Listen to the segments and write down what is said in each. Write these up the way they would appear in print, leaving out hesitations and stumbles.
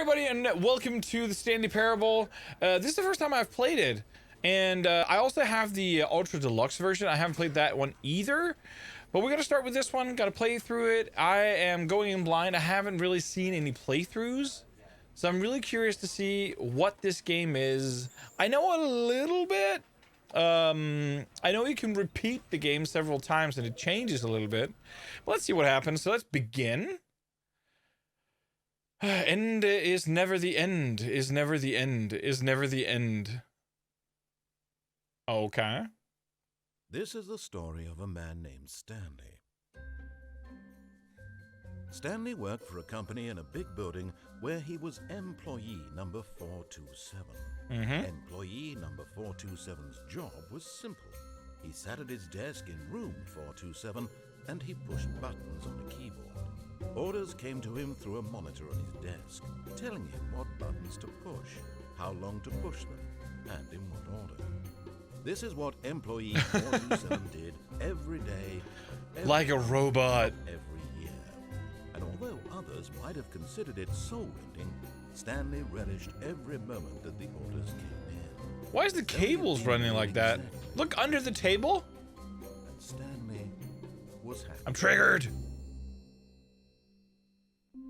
everybody, and welcome to the Stanley Parable. This is the first time I've played it, and I also have the Ultra Deluxe version. I haven't played that one either, but we're gonna start with this one. Got to play through it. I am going in blind. I haven't really seen any playthroughs, so I'm really curious to see what this game is. I know a little bit. I know you can repeat the game several times and it changes a little bit. But let's see what happens. So let's begin. End is never the end, is never the end, is never the end. Okay. This is the story of a man named Stanley. Stanley worked for a company in a big building where he was employee number 427. Employee number 427's job was simple. He sat at his desk in room 427 and he pushed buttons on a keyboard. Orders came to him through a monitor on his desk, telling him what buttons to push, how long to push them, and in what order. This is what employee 427 did every day, Like a robot. every year. And although others might have considered it soul-rending, Stanley relished every moment that the orders came in. Why is the cables running like that? Look under the table. And Stanley was happy. I'm triggered.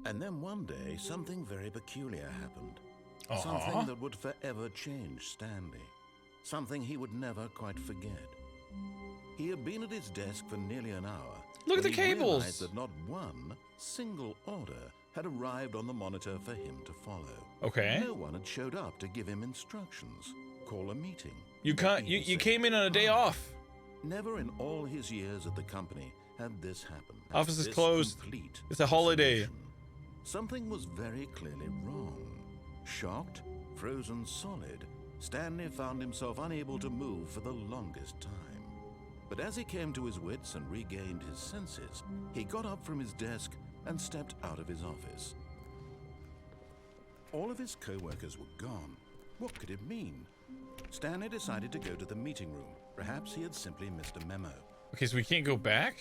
And then one day, something very peculiar happened. Something that would forever change Stanley. Something he would never quite forget. He had been at his desk for nearly an hour. Look at the when he cables. realized that not one single order had arrived on the monitor for him to follow. Okay. No one had showed up to give him instructions, call a meeting. You can't. You came in on a day off. Never in all his years at the company had this happened. Office is This closed. complete It's a holiday. isolation. Something was very clearly wrong. Shocked, frozen solid, Stanley found himself unable to move for the longest time. But as he came to his wits and regained his senses, he got up from his desk and stepped out of his office. All of his co-workers were gone. What could it mean? Stanley decided to go to the meeting room. Perhaps he had simply missed a memo. Okay, so we can't go back.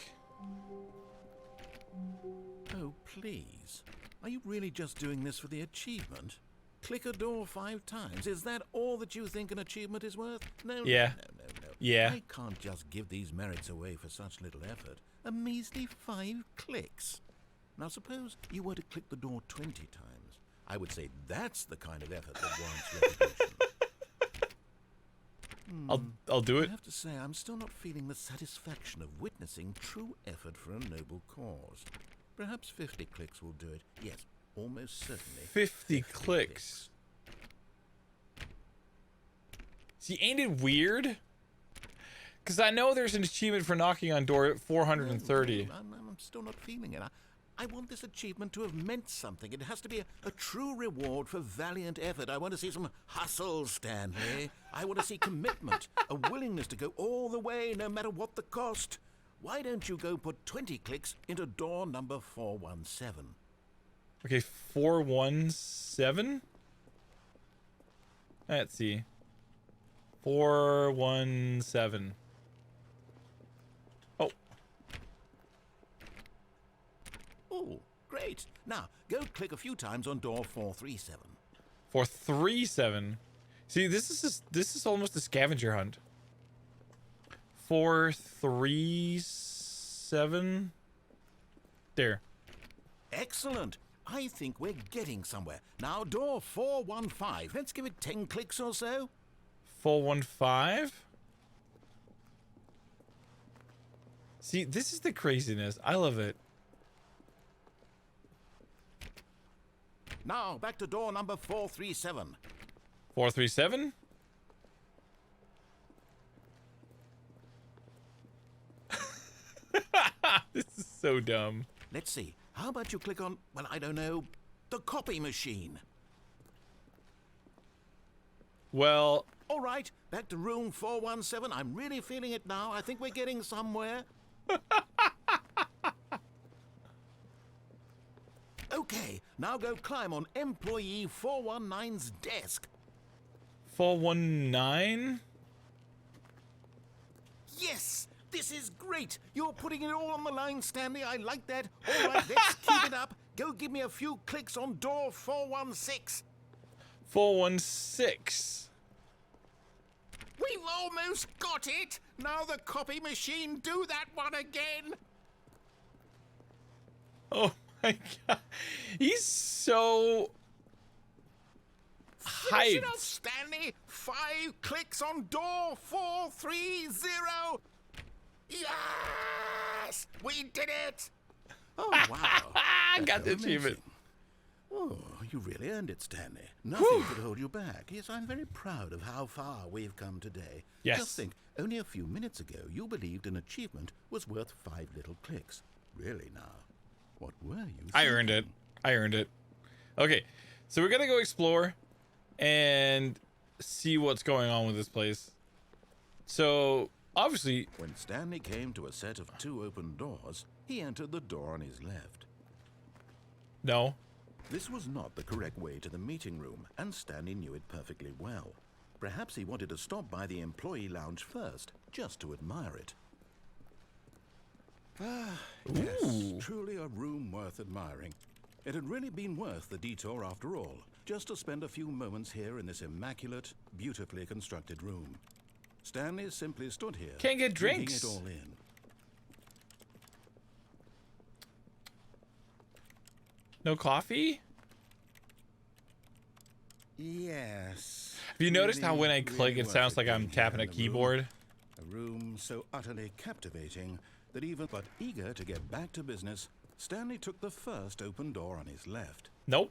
Oh, please. Are you really just doing this for the achievement? Click a door 5 times. Is that all that you think an achievement is worth? No, Yeah. no. Yeah. I can't just give these merits away for such little effort. A measly 5 clicks. Now suppose you were to click the door 20 times. I would say that's the kind of effort that warrants recognition. I'll do I it. have to say, I'm still not feeling the satisfaction of witnessing true effort for a noble cause. Perhaps 50 clicks will do it. Yes, almost certainly. 50 clicks. See, ain't it weird? Because I know there's an achievement for knocking on door at 430. I'm still not feeling it. I want this achievement to have meant something. It has to be a true reward for valiant effort. I want to see some hustle, Stanley. I want to see commitment, a willingness to go all the way, no matter what the cost. Why don't you go put 20 clicks into door number 417? Okay, 417? Let's see. 417. Oh. Oh, great. Now, go click a few times on door 437. 437. See, this is almost a scavenger hunt. 437. There. Excellent. I think we're getting somewhere. Now, door 415. Let's give it 10 clicks or so. 415. See, this is the craziness. I love it. Now, back to door number 437. 437. This is so dumb. Let's see. How about you click on, well, I don't know, the copy machine? Well, All right, back to room 417. I'm really feeling it now. I think we're getting somewhere. Okay, now go climb on employee 419's desk. 419. Yes, this is great. You're putting it all on the line, Stanley. I like that. All right, let's keep it up. Go give me a few clicks on door 416. 416. We've almost got it. Now the copy machine do that one again. Oh my god. He's so Finish it hyped. off, Stanley. 5 clicks on door 430. Yes! We did it! Oh, wow. I got the That's achievement. amazing. Oh, you really earned it, Stanley. Nothing could hold you back. Yes, I'm very proud of how far we've come today. Yes. Just think, only a few minutes ago, you believed an achievement was worth 5 little clicks. Really now, what were you I earned it. I earned it. Okay, so we're gonna go explore and see what's going on with this place. So obviously, When Stanley came to a set of 2 open doors, he entered the door on his left. no. This was not the correct way to the meeting room, and Stanley knew it perfectly well. Perhaps he wanted to stop by the employee lounge first, just to admire it. Yes, truly a room worth admiring. It had really been worth the detour after all, just to spend a few moments here in this immaculate, beautifully constructed room. Stanley simply stood here, Can't get taking drinks. it all in. No coffee? Yes. Have you noticed how when I click, it worth sounds like I'm being tapping here a in the room. keyboard? A room so utterly captivating that even but eager to get back to business, Stanley took the first open door on his left. Nope.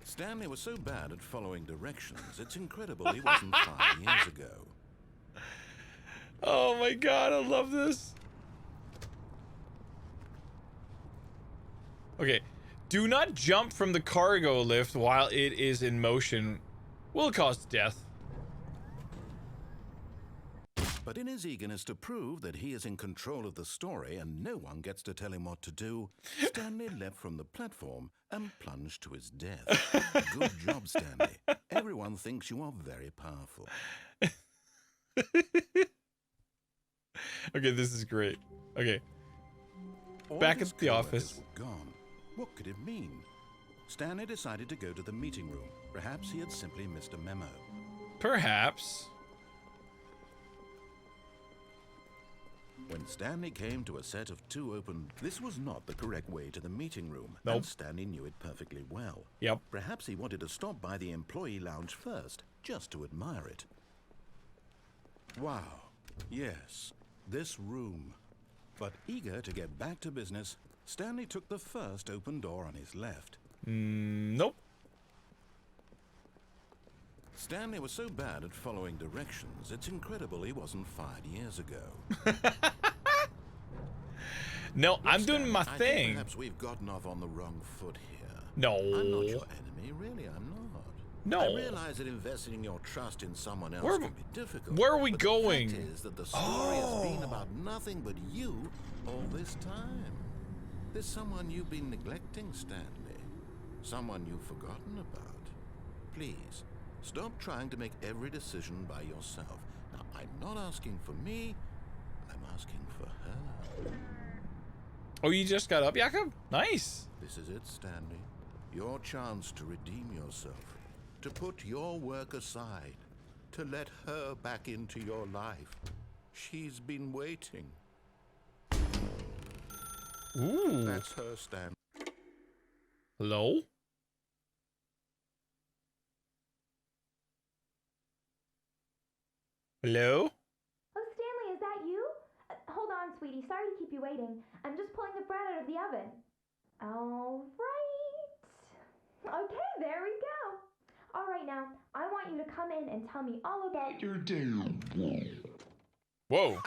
Stanley was so bad at following directions, it's incredible he wasn't 5 years ago. Oh my god, I love this. Okay, do not jump from the cargo lift while it is in motion. Will cause death. But in his eagerness to prove that he is in control of the story and no one gets to tell him what to do, Stanley leapt from the platform and plunged to his death. Good job, Stanley. Everyone thinks you are very powerful. Okay, this is great. Okay, All Back his at the co-workers office. were gone. What could it mean? Stanley decided to go to the meeting room. Perhaps he had simply missed a memo. perhaps. When Stanley came to a set of 2 open, this was not the correct way to the meeting room, Nope. and Stanley knew it perfectly well. Yep. Perhaps he wanted to stop by the employee lounge first, just to admire it. Wow. Yes, this room. But eager to get back to business, Stanley took the first open door on his left. Nope. Stanley was so bad at following directions, it's incredible he wasn't 5 years ago. No, I'm doing Stanley, my I think thing. perhaps we've gotten off on the wrong foot here. No. I'm not your enemy, really, I'm not. No. I realize that investing your trust in someone else Where- can be difficult. where are we but going? The fact is that the story has been about nothing but you all this time. There's someone you've been neglecting, Stanley. Someone you've forgotten about. Please, stop trying to make every decision by yourself. Now, I'm not asking for me, I'm asking for her. Oh, you just got up, Jakob? Nice. This is it, Stanley. Your chance to redeem yourself. To put your work aside. To let her back into your life. She's been waiting. Ooh. That's her, Stan. Hello? Hello? Oh, Stanley, is that you? Hold on, sweetie. Sorry to keep you waiting. I'm just pulling the bread out of the oven. All right. Okay, there we go. All right, now, I want you to come in and tell me all about your day. Whoa.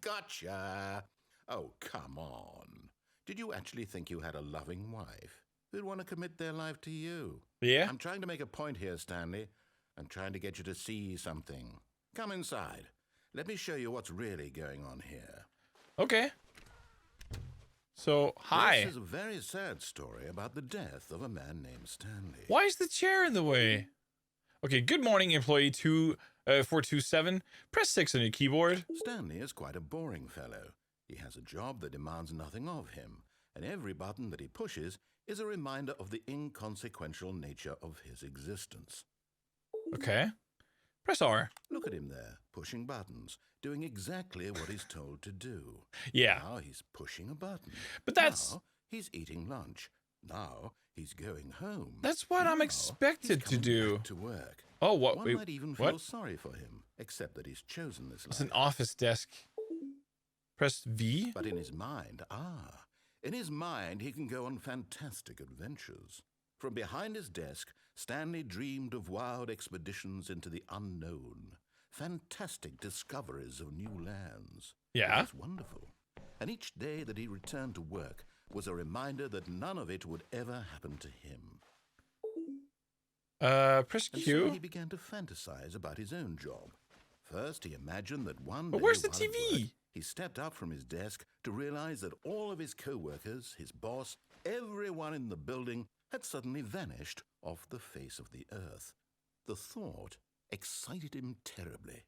Gotcha. Oh, come on. Did you actually think you had a loving wife who'd want to commit their life to you? Yeah? I'm trying to make a point here, Stanley. I'm trying to get you to see something. Come inside. Let me show you what's really going on here. Okay. So, hi. This is a very sad story about the death of a man named Stanley. Why is the chair in the way? Okay, good morning, employee 427. Press 6 on your keyboard. Stanley is quite a boring fellow. He has a job that demands nothing of him, and every button that he pushes is a reminder of the inconsequential nature of his existence. Okay. Press R. Look at him there, pushing buttons, doing exactly what he's told to do. Yeah. Now he's pushing a button. But that's... Now he's eating lunch. Now he's going home. That's what I'm Now expected he's to coming do. back to work. Oh, what? One Wait, might even feel what? sorry for him, except that he's chosen this It's life. an office desk. Press V. But in his mind, in his mind he can go on fantastic adventures. From behind his desk, Stanley dreamed of wild expeditions into the unknown, fantastic discoveries of new lands. Yeah. It was wonderful. And each day that he returned to work was a reminder that none of it would ever happen to him. Press And Q. so he began to fantasize about his own job. First, he imagined that one But day where's the while at TV? work, he stepped up from his desk to realize that all of his co-workers, his boss, everyone in the building had suddenly vanished off the face of the earth. The thought excited him terribly.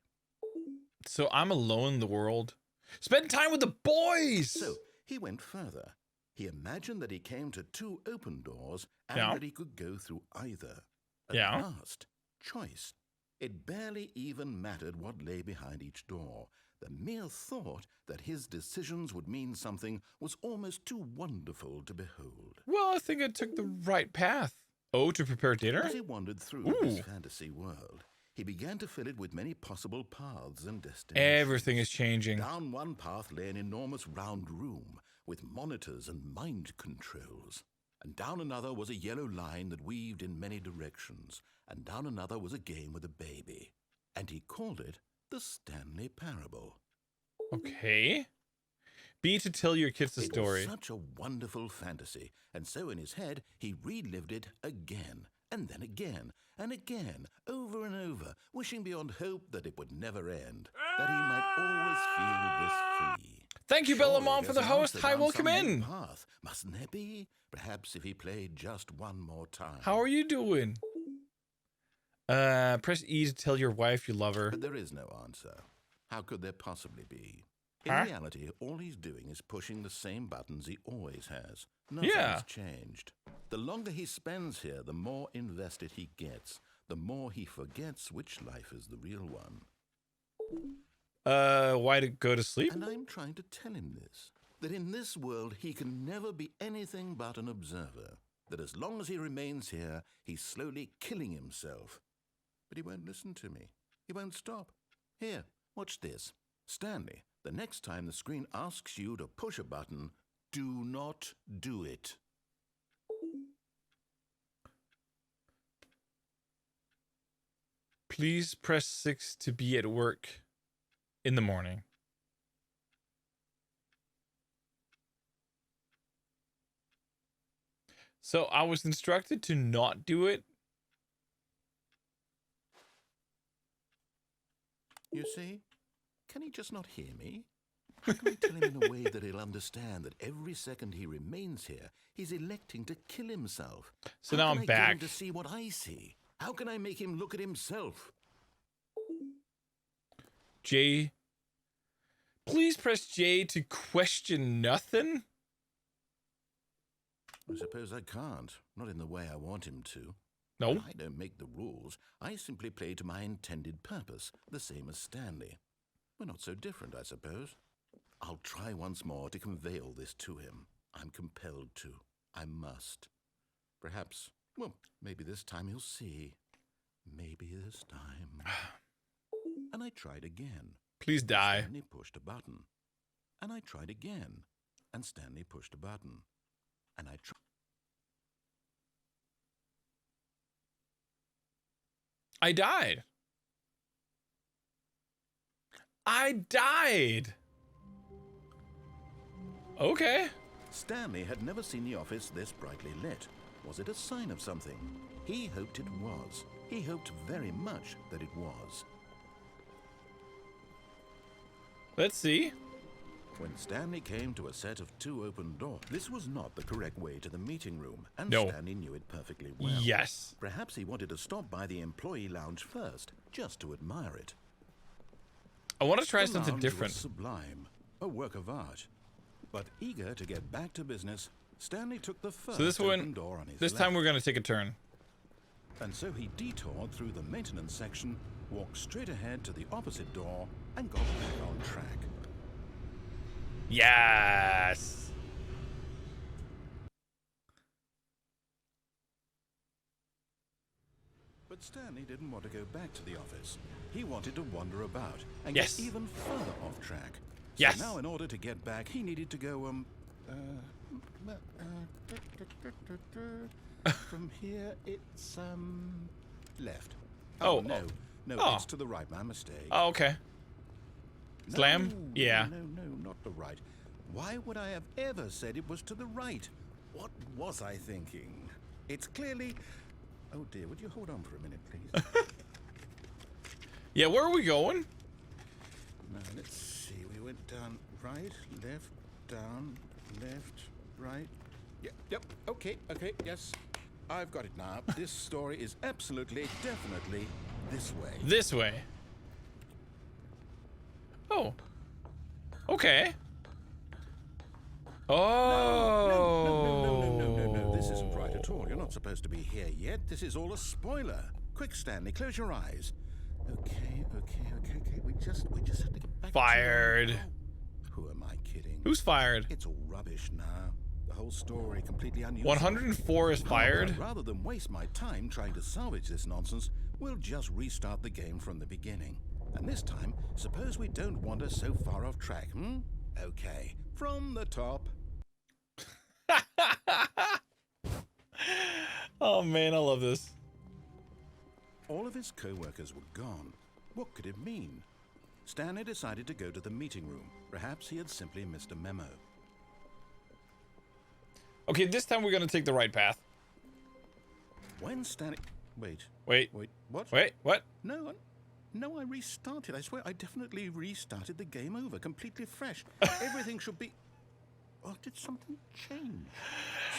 So I'm alone in the world. Spend time with the boys. So he went further. He imagined that he came to two open doors and Yeah. that he could go through either. At Yeah. last, choice. It barely even mattered what lay behind each door. The mere thought that his decisions would mean something was almost too wonderful to behold. Well, I think I took the right path. O to prepare dinner? As he wandered through this fantasy world, he began to fill it with many possible paths and destinations. Everything is changing. Down one path lay an enormous round room with monitors and mind controls. And down another was a yellow line that weaved in many directions. And down another was a game with a baby. And he called it the Stanley Parable. Okay. B to tell your kids the It story. was such a wonderful fantasy, and so in his head he relived it again, and then again, and again, over and over, wishing beyond hope that it would never end, that he might always feel this free. Thank you, Surely Bellamont, for the there's an host. answer Hi, down welcome some hidden in. path, mustn't there be? Perhaps if he played just one more time. How are you doing? Press E to tell your wife you love her. But there is no answer. How could there possibly be? In Huh? reality, all he's doing is pushing the same buttons he always has. Nothing's Yeah. changed. The longer he spends here, the more invested he gets. The more he forgets which life is the real one. Why to go to sleep? And I'm trying to tell him this. That in this world, he can never be anything but an observer. That as long as he remains here, he's slowly killing himself. But he won't listen to me. He won't stop. Here, watch this. Stanley, the next time the screen asks you to push a button, do not do it. Please press 6 to be at work in the morning. So I was instructed to not do it. You see? Can he just not hear me? How can I tell him in a way that he'll understand that every second he remains here, he's electing to kill himself? So How now can I'm I get him back. to see what I see? How can I make him look at himself? J. Please press J to question nothing. I suppose I can't. Not in the way I want him to. No. I don't make the rules. I simply play to my intended purpose, the same as Stanley. We're not so different, I suppose. I'll try once more to convey all this to him. I'm compelled to. I must. Perhaps, well, maybe this time he'll see. Maybe this time. And I tried again. Please die. Stanley pushed a button. And I tried again. And Stanley pushed a button. And I tried. I died. I died. Okay. Stanley had never seen the office this brightly lit. Was it a sign of something? He hoped it was. He hoped very much that it was. Let's see. When Stanley came to a set of two open doors, this was not the correct way to the meeting room, and No. Stanley knew it perfectly well. Yes. Perhaps he wanted to stop by the employee lounge first, just to admire it. I want to try The something lounge different. was sublime. a work of art. But eager to get back to business, Stanley took the first So this open one, door on his this left. time we're gonna take a turn. And so he detoured through the maintenance section, walked straight ahead to the opposite door, and got back on track. Yes. But Stanley didn't want to go back to the office. He wanted to wander about and Yes. get even further off track. So Yes. now in order to get back, he needed to go, from here, it's, left. Oh, no. No, oh. it's to the right, my mistake. Oh, okay. Slam? No, Yeah. No, not the right. Why would I have ever said it was to the right? What was I thinking? It's clearly... Oh dear, would you hold on for a minute, please? Yeah, where are we going? Now, let's see. We went down right, left, down, left, right. Yep, okay, yes. I've got it now. This story is absolutely, definitely this way. This way. Oh. Okay. Oh. No. This isn't right at all. You're not supposed to be here yet. This is all a spoiler. Quick, Stanley, close your eyes. Okay. We just have to get back. Fired. Who am I kidding? Who's fired? It's all rubbish now. The whole story completely unusable. 104 is fired. Rather than waste my time trying to salvage this nonsense, we'll just restart the game from the beginning. And this time, suppose we don't wander so far off track, hmm? Okay, from the top. Oh man, I love this. All of his co-workers were gone. What could it mean? Stanley decided to go to the meeting room. Perhaps he had simply missed a memo. Okay, this time we're gonna take the right path. When Stanley... Wait, what? Wait, what? No, I restarted. I swear, I definitely restarted the game over, completely fresh. Everything should be... Oh, did something change?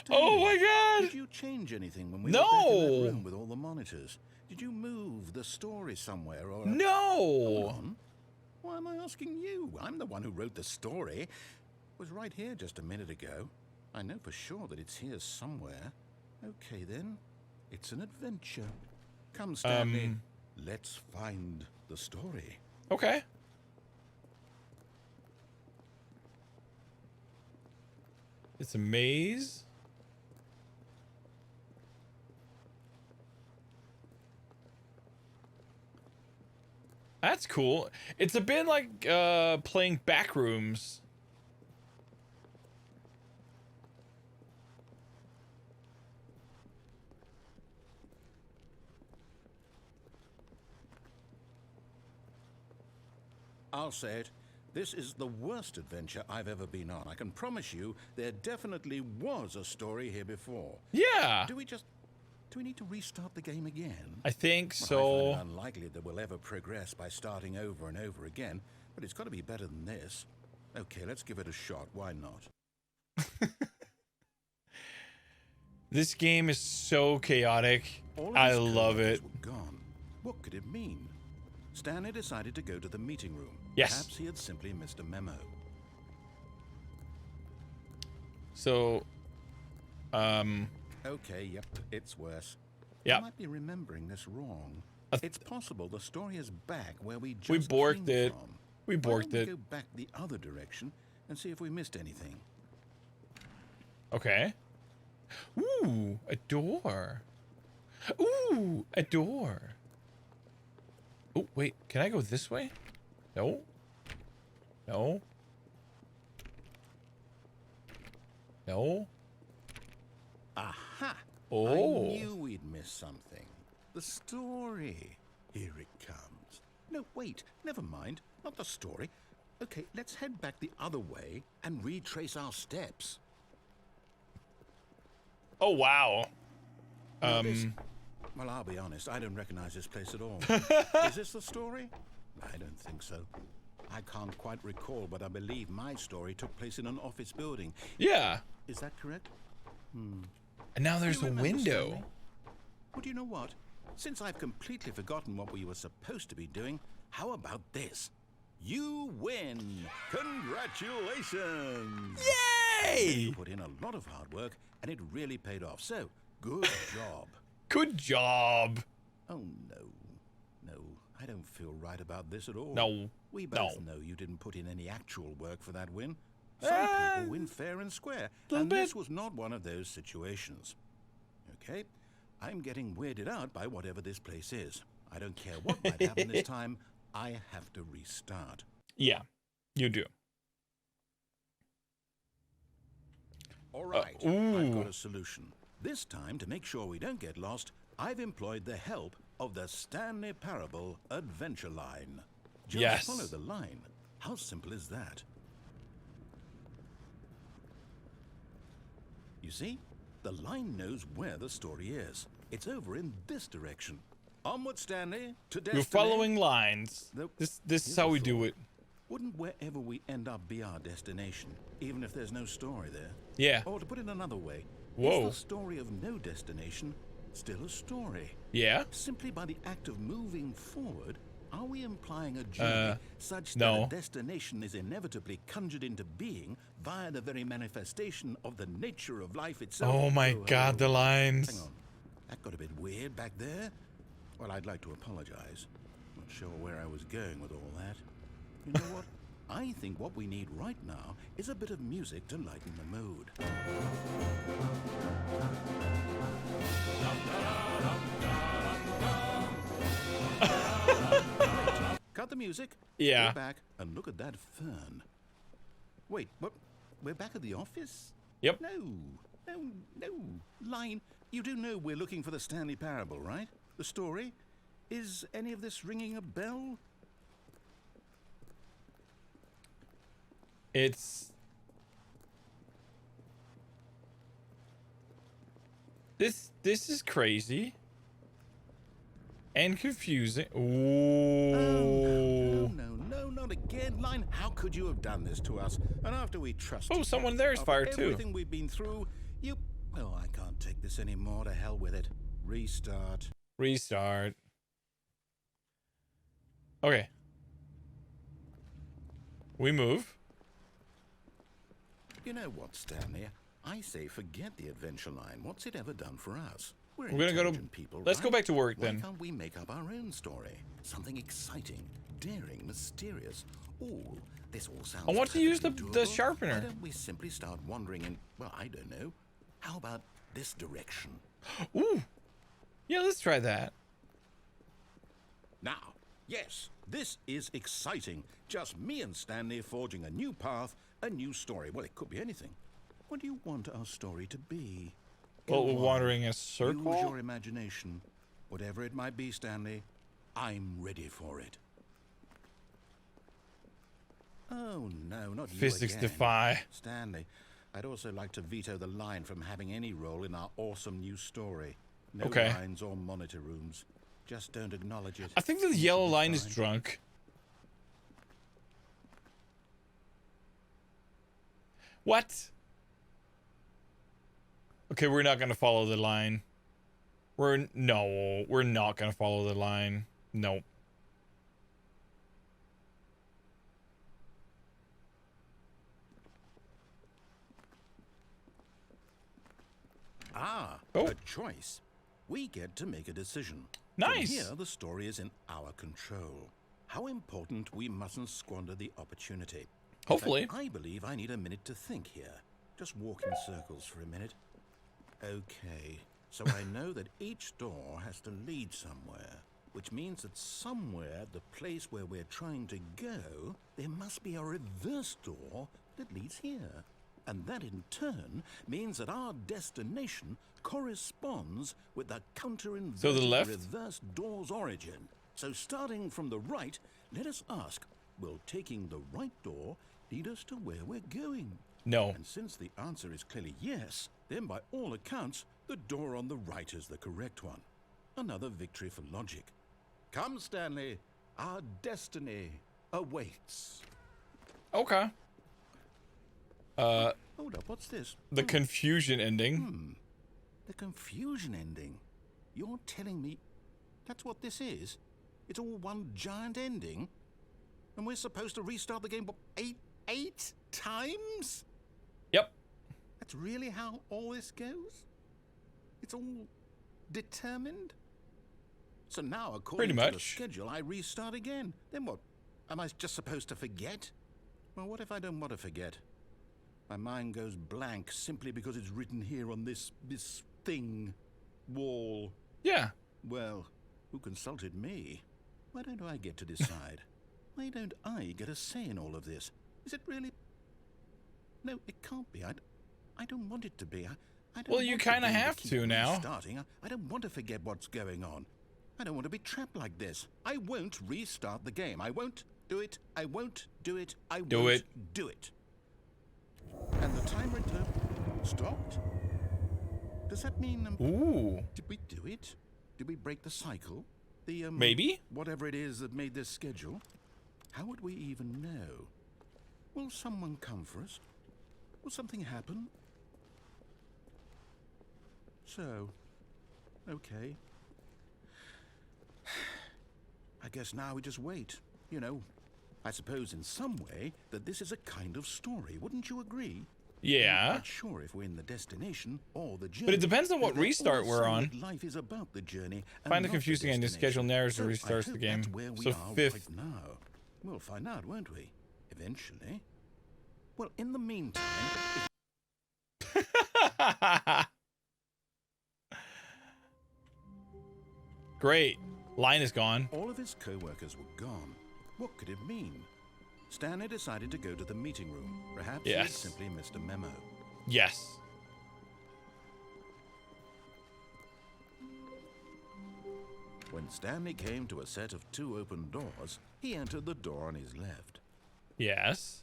Stanley, Oh my god! Did you change anything when we No! were back in that room with all the monitors? Did you move the story somewhere or... No! On? Why am I asking you? I'm the one who wrote the story. It was right here just a minute ago. I know for sure that it's here somewhere. Okay then, it's an adventure. Come, Stanley, let's find the story. Okay. It's a maze. That's cool. It's a bit like playing Backrooms. I'll say it. This is the worst adventure I've ever been on. I can promise you there definitely was a story here before. Yeah. Do we need to restart the game again? I think Well, so. I find it unlikely that we'll ever progress by starting over and over again, but it's got to be better than this. Okay, let's give it a shot. Why not? This game is so chaotic. All of I his love coworkers it. were gone. What could it mean? Stanley decided to go to the meeting room. Yes. Perhaps he had simply missed a memo. So, Okay, yep, it's worse. Yep. I might be remembering this wrong. It's possible the story is back where we just We borked came it. from. We Why borked don't we it. go back the other direction and see if we missed anything. Okay. Ooh, a door. Ooh, a door. Oh, wait. Can I go this way? No. No. No. Aha! Oh. I knew we'd miss something. The story. Here it comes. No, wait. Never mind. Not the story. Okay, let's head back the other way and retrace our steps. Oh, wow. Now well, I'll be honest. I don't recognize this place at all. Is this the story? I don't think so. I can't quite recall, but I believe my story took place in an office building. Yeah. Is that correct? And now there's Do a you remember, window. Stanley? Well, do you know what? Since I've completely forgotten what we were supposed to be doing, how about this? You win! Congratulations! Yay! You put in a lot of hard work, and it really paid off. So, good job. Good job. Oh, no. No, I don't feel right about this at all. No. We both know you didn't put in any actual work for that win. Some people win fair and square, and this was not one of those situations. Okay? I'm getting weirded out by whatever this place is. I don't care what might happen this time. I have to restart. Yeah, you do. All right, I've got a solution. This time, to make sure we don't get lost, I've employed the help of the Stanley Parable Adventure Line. Just follow the line. How simple is that? You see? The line knows where the story is. It's over in this direction. Onward, Stanley, to destiny. You're following lines. This is how we do it. Wouldn't wherever we end up be our destination, even if there's no story there? Yeah. Or to put it another way, Whoa. is the story of no destination still a story? Yeah. Simply by the act of moving forward, are we implying a journey such that no. a destination is inevitably conjured into being via the very manifestation of the nature of life itself? Oh my God, the lines. Hang on. That got a bit weird back there. Well, I'd like to apologize. Not sure where I was going with all that. You know what? I think what we need right now is a bit of music to lighten the mood. Cut the music. Yeah. Go back and look at that fern. Wait, what? We're back at the office? Yep. No. Line, you do know we're looking for the Stanley Parable, right? The story? Is any of this ringing a bell? It's... This is crazy. And confusing. Ooh. Oh, no, not again. Line, how could you have done this to us? And after we trusted you, someone there is fired too. Everything we've been through, you... Oh, I can't take this anymore. To hell with it. Restart. Okay. We move. You know what, Stanley? I say forget the adventure line. What's it ever done for us? We're gonna go to... people, Let's go right? back to work then. Why can't we make up our own story? Something exciting, daring, mysterious. Ooh, this all sounds... I want to use the perfectly doable. sharpener. Why don't we simply start wandering in... Well, I don't know. How about this direction? Ooh. Yeah, let's try that. Now, yes, this is exciting. Just me and Stanley forging a new path, a new story. Well, it could be anything. What do you want our story to be? Well, Go we're on. wandering a circle? Use your imagination. Whatever it might be, Stanley, I'm ready for it. Oh, no, not you Physics again. defy. Stanley, I'd also like to veto the line from having any role in our awesome new story. No Okay. lines or monitor rooms. Just don't acknowledge it. I think the yellow line is drunk. What? Okay, we're not gonna follow the line. We're not gonna follow the line. Nope. A choice. We get to make a decision. Nice. From here, the story is in our control. How important we mustn't squander the opportunity. Hopefully. In fact, I believe I need a minute to think here. Just walk in circles for a minute. Okay, so I know that each door has to lead somewhere, which means that somewhere, the place where we're trying to go, there must be a reverse door that leads here. And that in turn means that our destination corresponds with the counterinverted So the left? reverse door's origin. So starting from the right, let us ask, will taking the right door lead us to where we're going? No. And since the answer is clearly yes, then by all accounts, the door on the right is the correct one. Another victory for logic. Come, Stanley, our destiny awaits. Okay. Hold up, what's this? The confusion ending. The confusion ending. You're telling me that's what this is? It's all one giant ending? And we're supposed to restart the game, what, eight times? Yep. That's really how all this goes? It's all determined? So now, according to the schedule, I restart again. Then what? Am I just supposed to forget? Well, what if I don't want to forget? My mind goes blank simply because it's written here on this thing, wall. Yeah. Well, who consulted me? Why don't I get to decide? Why don't I get a say in all of this? Is it really? No, it can't be. I don't want it to be. I don't Well, you kind of have to now. I don't want to forget what's going on. I don't want to be trapped like this. I won't restart the game. I won't do it. I won't do it. I won't do it. And the timer stopped? Does that mean... Ooh. Did we do it? Did we break the cycle? The, maybe? Whatever it is that made this schedule? How would we even know? Will someone come for us? Will something happen? So, okay. I guess now we just wait. You know, I suppose in some way that this is a kind of story. Wouldn't you agree? Yeah. I'm not sure if we're in the destination or the journey. But it depends on what restart we're on. Life is about the journey. Find it confusing and schedule narrows and restarts the game. So 5th. Right now. We'll find out, won't we? Eventually. Well, in the meantime... Great. Line is gone. All of his co-workers were gone. What could it mean? Stanley decided to go to the meeting room. Perhaps he had simply missed a memo. Yes. When Stanley came to a set of 2 open doors, he entered the door on his left. Yes.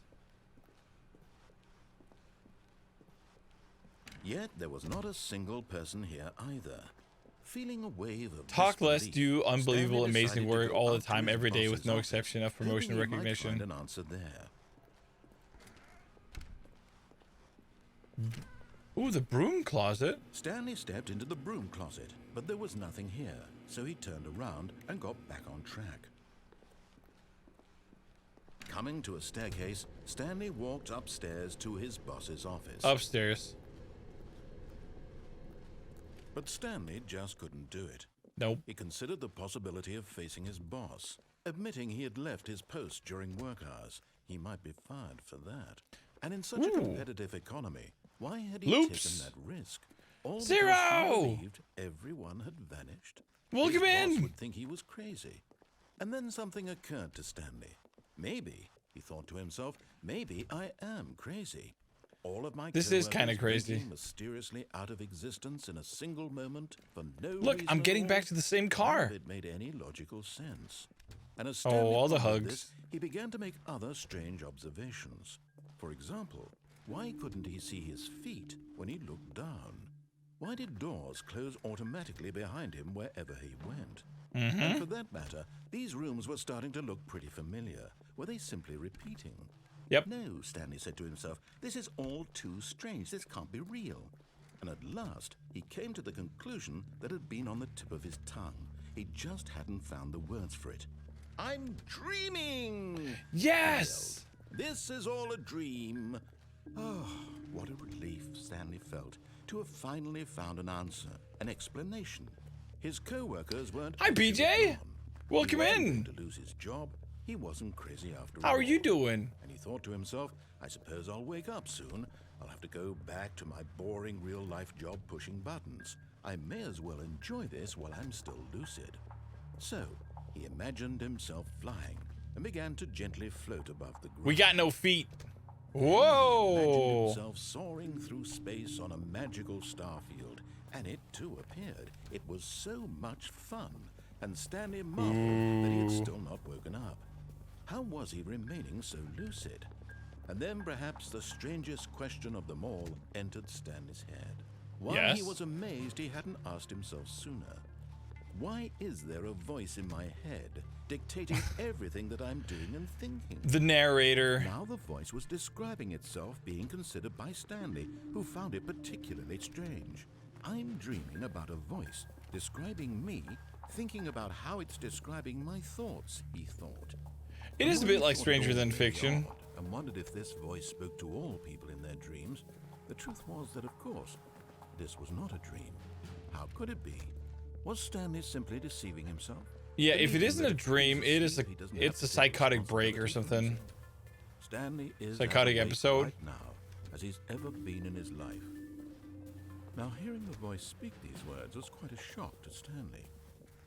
Yet there was not a single person here either. Feeling a wave of talk less, disbelief, do unbelievable, Stanley amazing work go all the up to time, his every day, with boss's no office, exception of promotion and hoping he might recognition. find an answer there. Ooh, the broom closet. Stanley stepped into the broom closet, but there was nothing here, so he turned around and got back on track. Coming to a staircase, Stanley walked upstairs to his boss's office. Upstairs. But Stanley just couldn't do it. Nope. He considered the possibility of facing his boss, admitting he had left his post during work hours. He might be fired for that. And in such a competitive economy, why had he taken that risk? All because he believed everyone had vanished. Welcome in. His boss would think he was crazy. And then something occurred to Stanley. Maybe, he thought to himself, maybe I am crazy. All of my this is kind of crazy. Mysteriously out of existence in a single moment for no Look, I'm getting back to the same car. It made any logical sense. And as all the pondered hugs. this, he began to make other strange observations. For example, why couldn't he see his feet when he looked down? Why did doors close automatically behind him wherever he went? And for that matter, these rooms were starting to look pretty familiar. Were they simply repeating? Yep. No, Stanley said to himself, this is all too strange. This can't be real. And at last, he came to the conclusion that had been on the tip of his tongue. He just hadn't found the words for it. I'm dreaming! Yes! This is all a dream. Oh, what a relief Stanley felt to have finally found an answer, an explanation. His co-workers weren't... Hi, BJ! Welcome in! To lose his job, he wasn't crazy after all. How are you doing? And he thought to himself, I suppose I'll wake up soon. I'll have to go back to my boring real-life job pushing buttons. I may as well enjoy this while I'm still lucid. So, he imagined himself flying and began to gently float above the ground. We got no feet. He imagined Whoa! himself soaring through space on a magical star field, and it too appeared. It was so much fun, and Stanley marveled that he had still not woken up. How was he remaining so lucid? And then perhaps the strangest question of them all entered Stanley's head. Why he was amazed he hadn't asked himself sooner. Why is there a voice in my head dictating everything that I'm doing and thinking? The narrator. Now the voice was describing itself being considered by Stanley, who found it particularly strange. I'm dreaming about a voice describing me, thinking about how it's describing my thoughts, he thought. It is a bit like Stranger Than Fiction. And wondered if this voice spoke to all people in their dreams. The truth was that, of course, this was not a dream. How could it be? Was Stanley simply deceiving himself? Yeah, if it isn't a dream, it's a psychotic break or something. Stanley is Psychotic as awake episode. right now as he's ever been in his life. Now, hearing the voice speak these words was quite a shock to Stanley.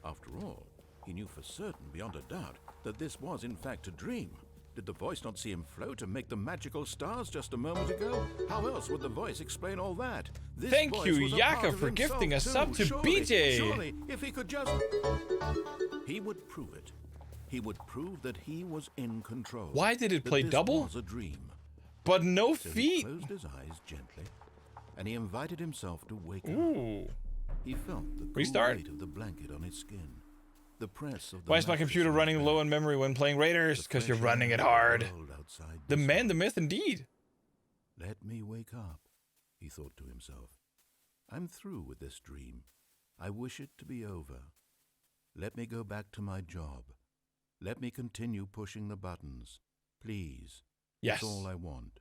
After all, he knew for certain, beyond a doubt, that this was in fact a dream. Did the voice not see him float and make the magical stars just a moment ago? How else would the voice explain all that? This Thank voice you, was a Yaka, part of for gifting himself a sub too. to Surely, BJ. Surely, if he could just... He would prove it. He would prove that he was in control. Why did it that play this double? was a dream. But no So he feet. closed his eyes gently, and he invited himself to wake up. Ooh. He felt the cool Restart. weight of the blanket on his skin. The press of the Why is my mattress computer on his running bed. low in memory when playing Raiders? The Because you're fresh running air it of the hard. world outside The this man, the house. myth, indeed. Let me wake up, he thought to himself. I'm through with this dream. I wish it to be over. Let me go back to my job. Let me continue pushing the buttons. Please. Yes. That's all I want.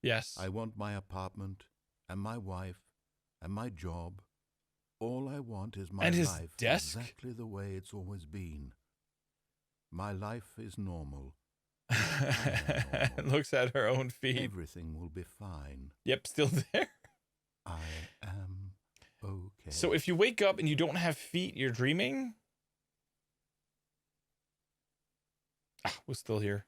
Yes. I want my apartment, and my wife, and my job. All I want is my And his life desk? exactly the way it's always been. My life is normal. Looks at her own feet. Everything will be fine. Yep, still there. I am okay. So if you wake up and you don't have feet, you're dreaming? Ah, we're still here.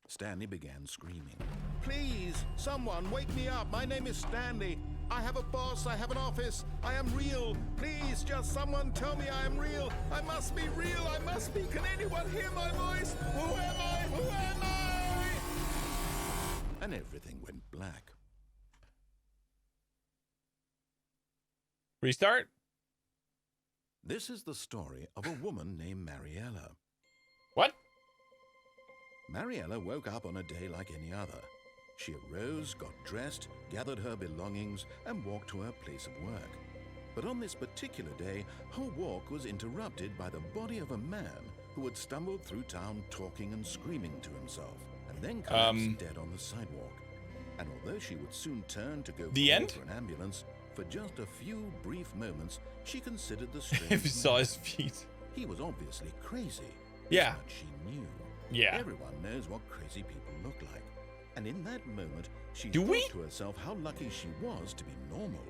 Stanley began screaming. Please, someone, wake me up. My name is Stanley. I have a boss. I have an office. I am real. Please, just someone tell me I am real. I must be real. I must be. Can anyone hear my voice? Who am I? Who am I? And everything went black. Restart? This is the story of a woman named Mariella. What? Mariella woke up on a day like any other. She arose, got dressed, gathered her belongings, and walked to her place of work. But on this particular day, her walk was interrupted by the body of a man who had stumbled through town talking and screaming to himself, and then collapsed dead on the sidewalk. And although she would soon turn to go The call end? for an ambulance, for just a few brief moments, she considered the strange If you saw man. his feet. He was obviously crazy. Yeah. But she knew. Yeah. Everyone knows what crazy people look like. And in that moment, she Do thought we? to herself how lucky she was to be normal.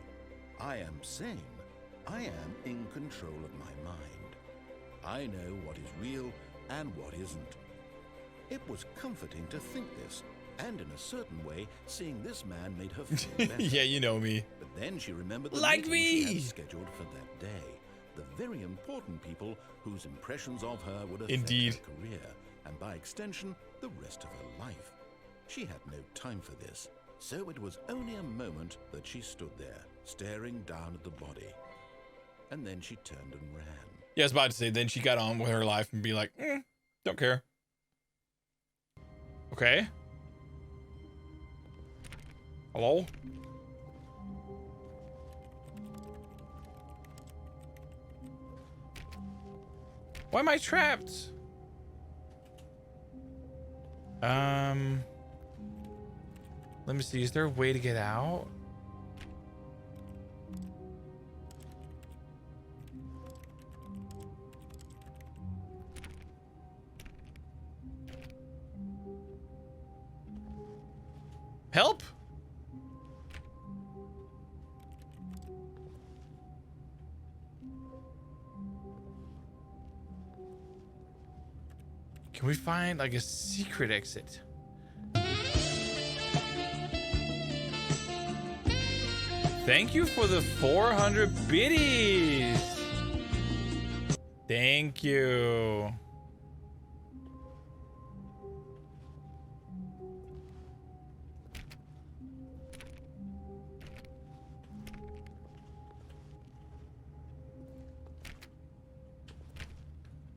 I am sane. I am in control of my mind. I know what is real and what isn't. It was comforting to think this, and in a certain way, seeing this man made her feel better. Yeah, you know me. But then she remembered the Like meeting she me! had scheduled for that day. The very important people whose impressions of her would affect Indeed. her career, and by extension, the rest of her life. She had no time for this, so it was only a moment that she stood there, staring down at the body. And then she turned and ran. Yeah, I was about to say, then she got on with her life and be like, don't care. Okay. Hello? Why am I trapped? Let me see. Is there a way to get out? Help? Can we find like a secret exit? Thank you for the 400 biddies. Thank you.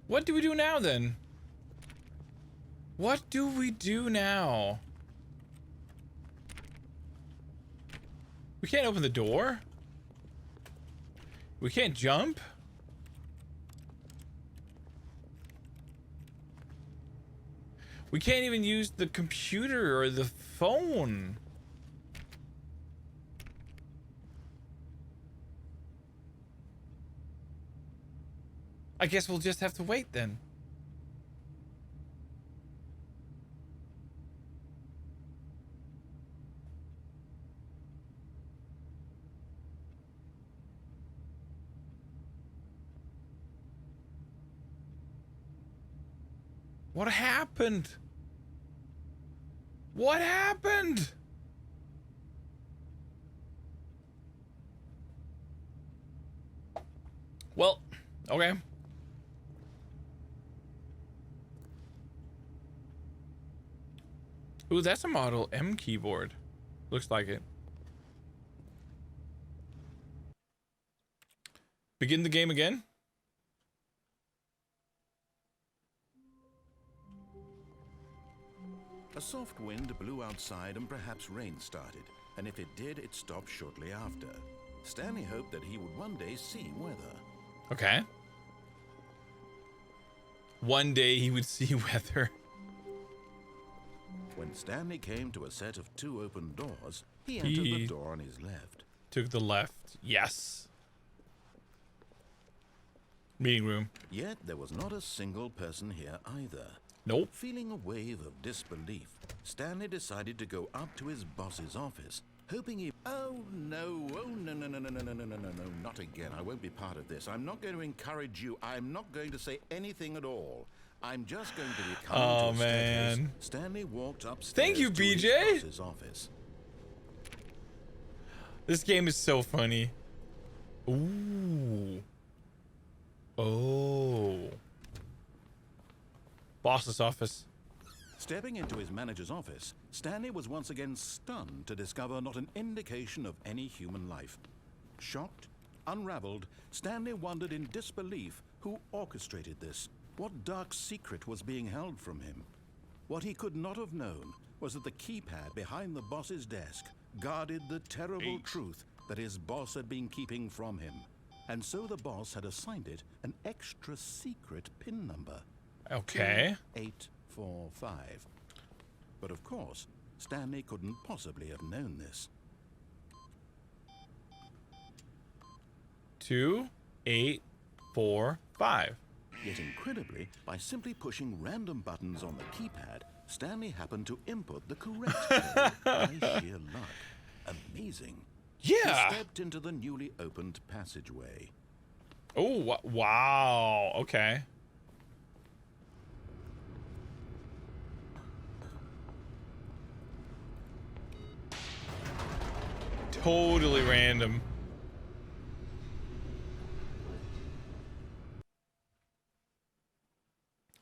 What do we do now then? What do we do now? We can't open the door. We can't jump. We can't even use the computer or the phone. I guess we'll just have to wait then. What happened? What happened? Well, okay. Ooh, that's a Model M keyboard. Looks like it. Begin the game again? A soft wind blew outside and perhaps rain started, and if it did, it stopped shortly after. Stanley hoped that he would one day see weather. Okay. One day he would see weather. When Stanley came to a set of 2 open doors, he entered the door on his left. Took the left. Yes. Meeting room. Yet there was not a single person here either. Nope. Feeling a wave of disbelief, Stanley decided to go up to his boss's office, hoping he... Oh no, not again. I won't be part of this. I'm not going to encourage you. I'm not going to say anything at all. I'm just going to be coming to a staircase. Stanley walked upstairs. Thank you, to BJ. his boss's office. This game is so funny. Ooh. Oh. Boss's office. Stepping into his manager's office, Stanley was once again stunned to discover not an indication of any human life. Shocked, unraveled, Stanley wondered in disbelief who orchestrated this. What dark secret was being held from him? What he could not have known was that the keypad behind the boss's desk guarded the terrible truth that his boss had been keeping from him. And so the boss had assigned it an extra secret PIN number. Okay. 2845. But of course, Stanley couldn't possibly have known this. 2845. Yet incredibly, by simply pushing random buttons on the keypad, Stanley happened to input the correct code by sheer luck. Amazing. Yeah. He stepped into the newly opened passageway. Oh, wow. Okay. Totally random.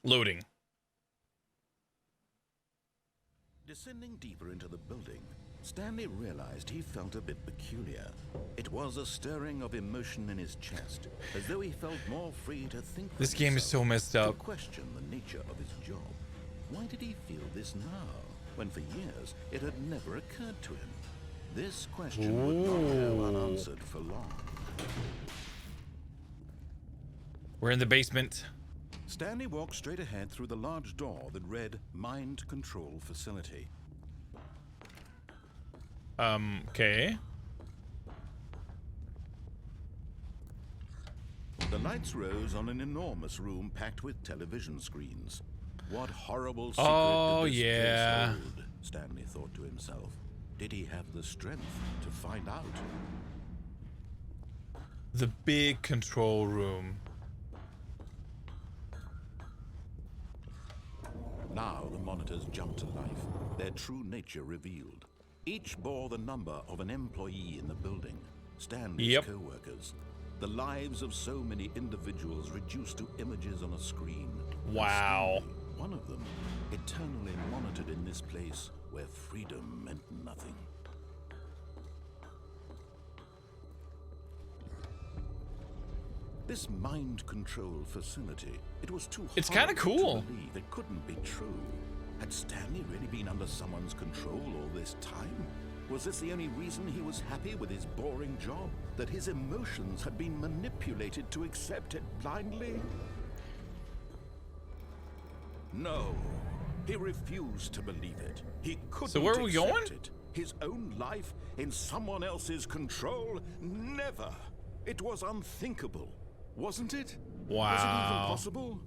Loading. Descending deeper into the building, Stanley realized he felt a bit peculiar. It was a stirring of emotion in his chest, as though he felt more free to think for This game is so messed up. to question the nature of his job. Why did he feel this now, when for years it had never occurred to him? This question would not go unanswered for long. We're in the basement. Stanley walked straight ahead through the large door that read Mind Control Facility. Okay. The lights rose on an enormous room packed with television screens. What horrible secret did this place hold? Stanley thought to himself. Did he have the strength to find out? The big control room. Now the monitors jumped to life, their true nature revealed. Each bore the number of an employee in the building, Stanley's co-workers. The lives of so many individuals reduced to images on a screen. Wow. Stanley, one of them, eternally monitored in this place where freedom meant nothing. This mind control facility, it was too It's kind of cool. to believe it couldn't be true. Had Stanley really been under someone's control all this time? Was this the only reason he was happy with his boring job? That his emotions had been manipulated to accept it blindly? No. He refused to believe it. He couldn't So where are we accept going? it. His own life in someone else's control? Never. It was unthinkable, wasn't it? Wow. Was it even possible?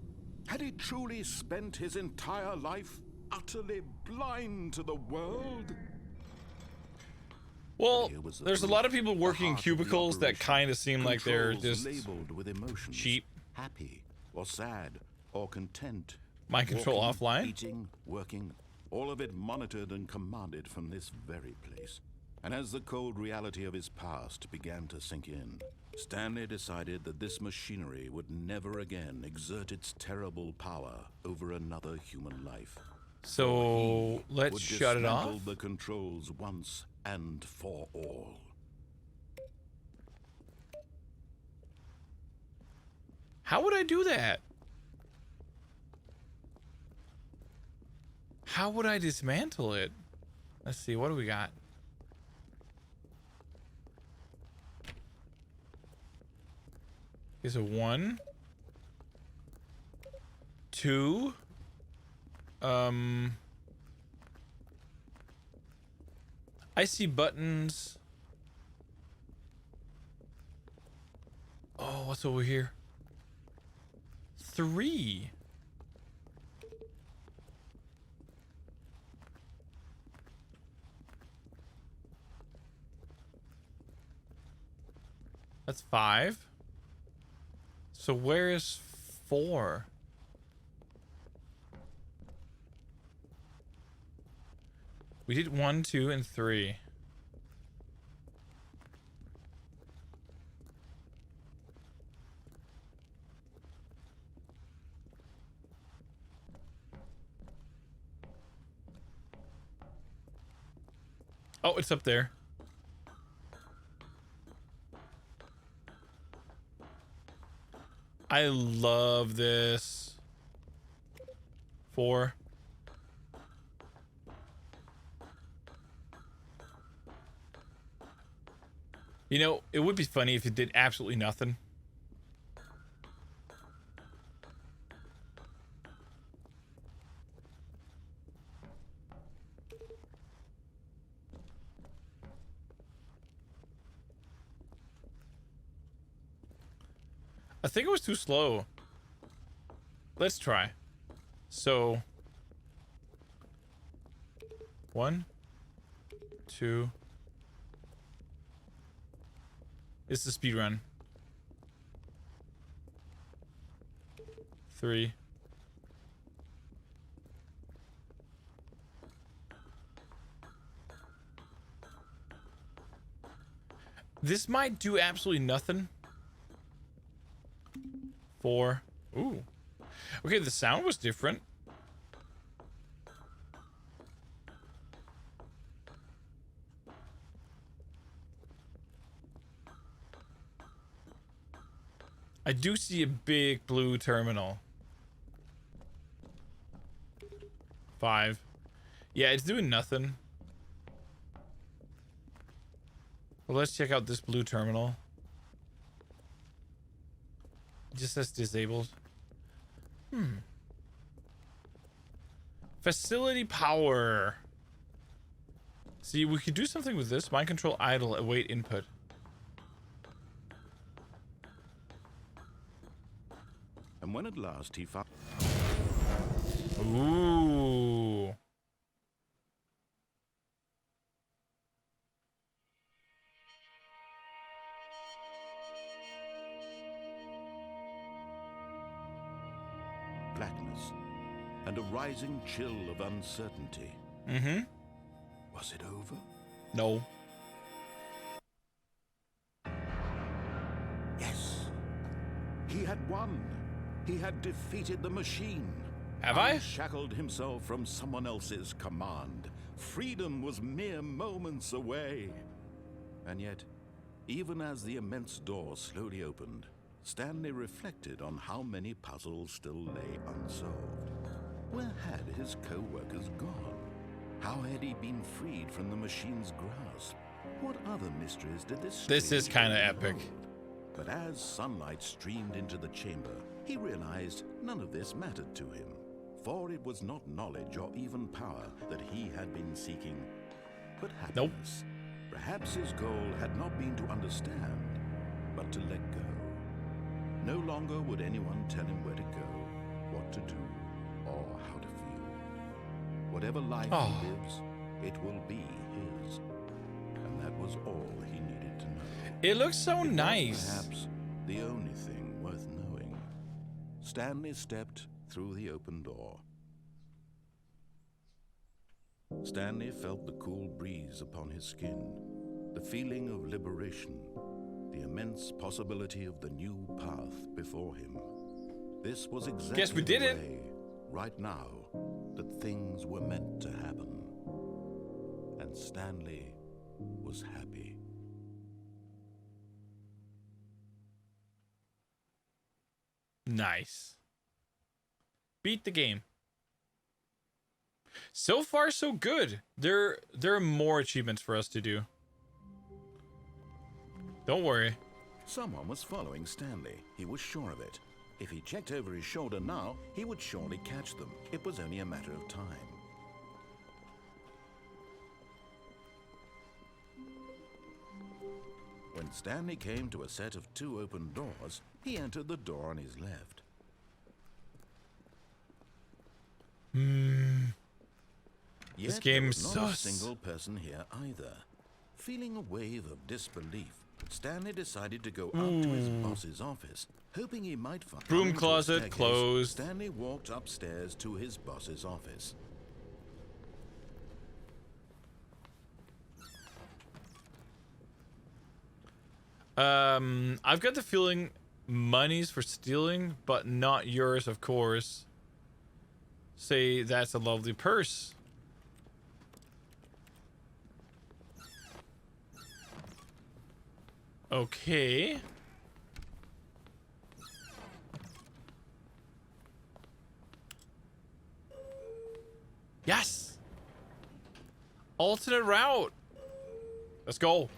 Had he truly spent his entire life utterly blind to the world? Well, Here was the there's a proof, lot of people the working in heart of the cubicles that operation. kind of seem like they're Controls just labeled with emotions, cheap. happy or sad or content. Mind control Walking, offline. Eating, working, all of it monitored and commanded from this very place. And as the cold reality of his past began to sink in, Stanley decided that this machinery would never again exert its terrible power over another human life. So let's Would shut it dismantle off. the controls once and for all. How would I do that? How would I dismantle it? Let's see, what do we got? Is a 1, 2, I see buttons. Oh, what's over here? 3. That's 5. So where is 4? We did 1, 2, and 3. Oh, it's up there. I love this. 4. You know, it would be funny if it did absolutely nothing. I think it was too slow. Let's try. So 1, 2. It's the speed run. 3. This might do absolutely nothing. 4. Ooh. Okay, the sound was different. I do see a big blue terminal. 5. Yeah, it's doing nothing. Well, let's check out this blue terminal. It just says disabled. Facility power. See, we could do something with this. Mind control idle, await input. And when at last he found... Ooh. blackness and a rising chill of uncertainty. Mm-hmm. Was it over? No. Yes. He had won. He had defeated the machine. Have I? Unshackled himself from someone else's command. Freedom was mere moments away. And yet, even as the immense door slowly opened, Stanley reflected on how many puzzles still lay unsolved. Where had his co-workers gone? How had he been freed from the machine's grasp? What other mysteries did this This is strange kind of building epic. hold? But as sunlight streamed into the chamber, he realized none of this mattered to him. For it was not knowledge or even power that he had been seeking, but Nope. happiness. Perhaps his goal had not been to understand, but to let go. No longer would anyone tell him where to go, what to do, or how to feel. Whatever life he lives, it will be his. And that was all he needed to know. It looks so It was nice. perhaps the only thing worth knowing. Stanley stepped through the open door. Stanley felt the cool breeze upon his skin, the feeling of liberation, the immense possibility of the new path before him. This was exactly Guess we did the it. way, right now, that things were meant to happen. And Stanley was happy. Nice. Beat the game. So far, so good. There are more achievements for us to do. Don't worry. Someone was following Stanley. He was sure of it. If he checked over his shoulder now, he would surely catch them. It was only a matter of time. When Stanley came to a set of 2 open doors, he entered the door on his left. Yet This game there was not a sus. single person here either. Feeling a wave of disbelief, Stanley decided to go up to his boss's office, hoping he might find Broom climbing to a closet staircase. closed. Stanley walked upstairs to his boss's office. I've got the feeling money's for stealing, but not yours, of course. Say that's a lovely purse. Okay. Yes. Alternate route. Let's go.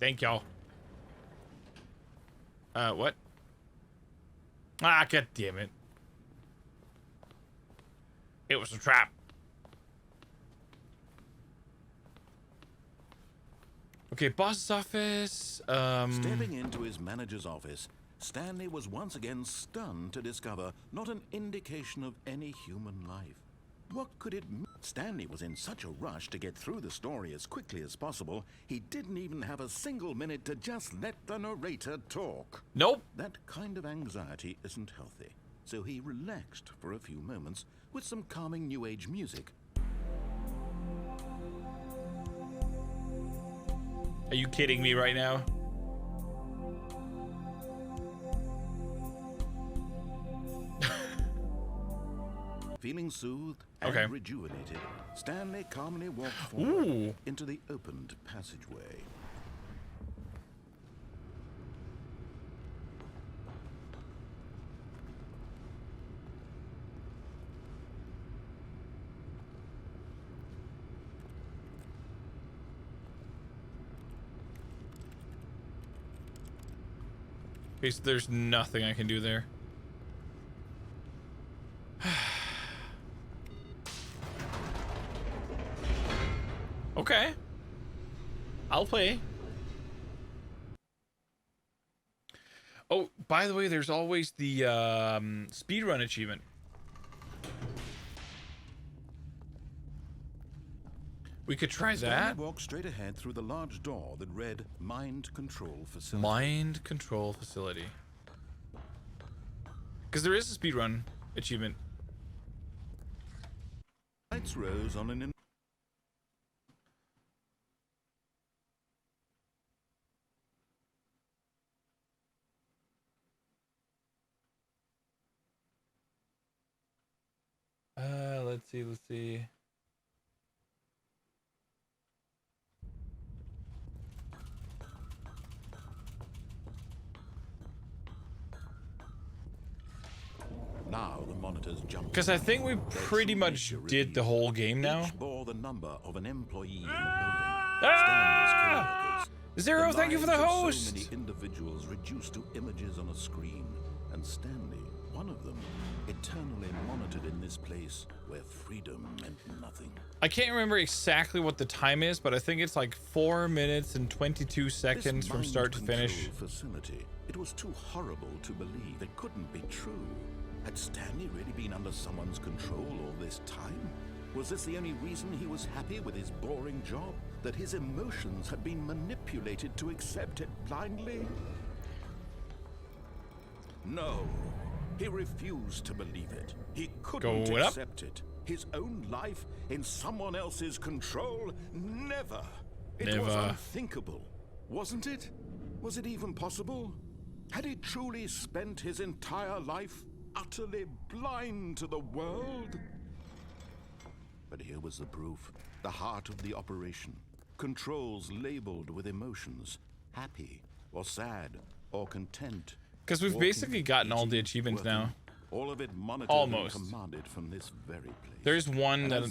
Thank y'all. What? Ah, god damn it. It was a trap. Okay, boss's office. Stepping into his manager's office, Stanley was once again stunned to discover not an indication of any human life. What could it mean? Stanley was in such a rush to get through the story as quickly as possible, he didn't even have a single minute to just let the narrator talk. Nope. That kind of anxiety isn't healthy, so he relaxed for a few moments with some calming New Age music. Are you kidding me right now? Feeling soothed and Okay. rejuvenated, Stanley calmly walked forward Ooh. into the opened passageway. Okay, so there's nothing I can do there. Okay. I'll play. Oh, by the way, there's always the speedrun achievement. We could try Stanley that. walked straight ahead through the large door that read Mind Control Facility. Mind control facility. Because there is a speedrun achievement. Lights rose on an Let's see. Now the monitors jumped. Because I think we pretty much did the whole game now. Each bore the number of an employee in the Ah! building. Zero, thank you for the host. So many individuals reduced to images on a screen, and Stanley, one of them, eternally monitored in this place where freedom meant nothing. I can't remember exactly what the time is, but I think it's like 4 minutes and 22 seconds from start to finish. Facility. It was too horrible to believe. It couldn't be true. Had Stanley really been under someone's control all this time? Was this the only reason he was happy with his boring job? That his emotions had been manipulated to accept it blindly? No. He refused to believe it. He couldn't accept it. His own life in someone else's control? Never. It was unthinkable, wasn't it? Was it even possible? Had he truly spent his entire life utterly blind to the world? But here was the proof. The heart of the operation. Controls labeled with emotions. Happy, or sad, or content. Because we've basically gotten all the achievements now. All of it monitored almost and commanded from this very place. There's one that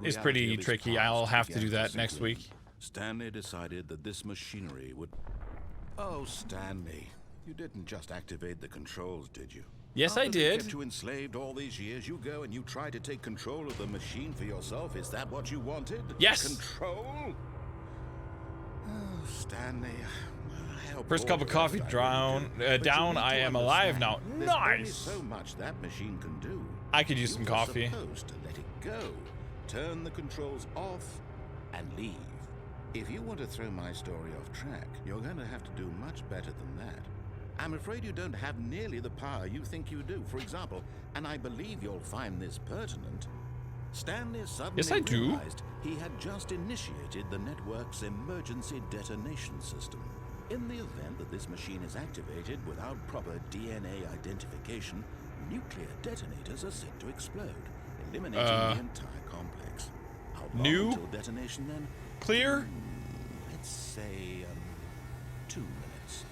is pretty tricky. I'll have to do that next week. Stanley decided that this machinery would... Oh, Stanley, you didn't just activate the controls, did you? Yes, I After they did. kept you enslaved all these years, you go and you try to take control of the machine for yourself. Is that what you wanted? Yes. Control? Oh, Stanley. First cup of coffee down. I am alive now. Nice. So much that machine can do. I could use some coffee. Supposed to let it go, turn the controls off, and leave. If you want to throw my story off track, you're going to have to do much better than that. I'm afraid you don't have nearly the power you think you do. For example, and I believe you'll find this pertinent, Stanley suddenly realized he had just initiated the network's emergency detonation system. In the event that this machine is activated without proper DNA identification, nuclear detonators are set to explode, eliminating the entire complex. How long until detonation then? Clear? Let's say 2 minutes.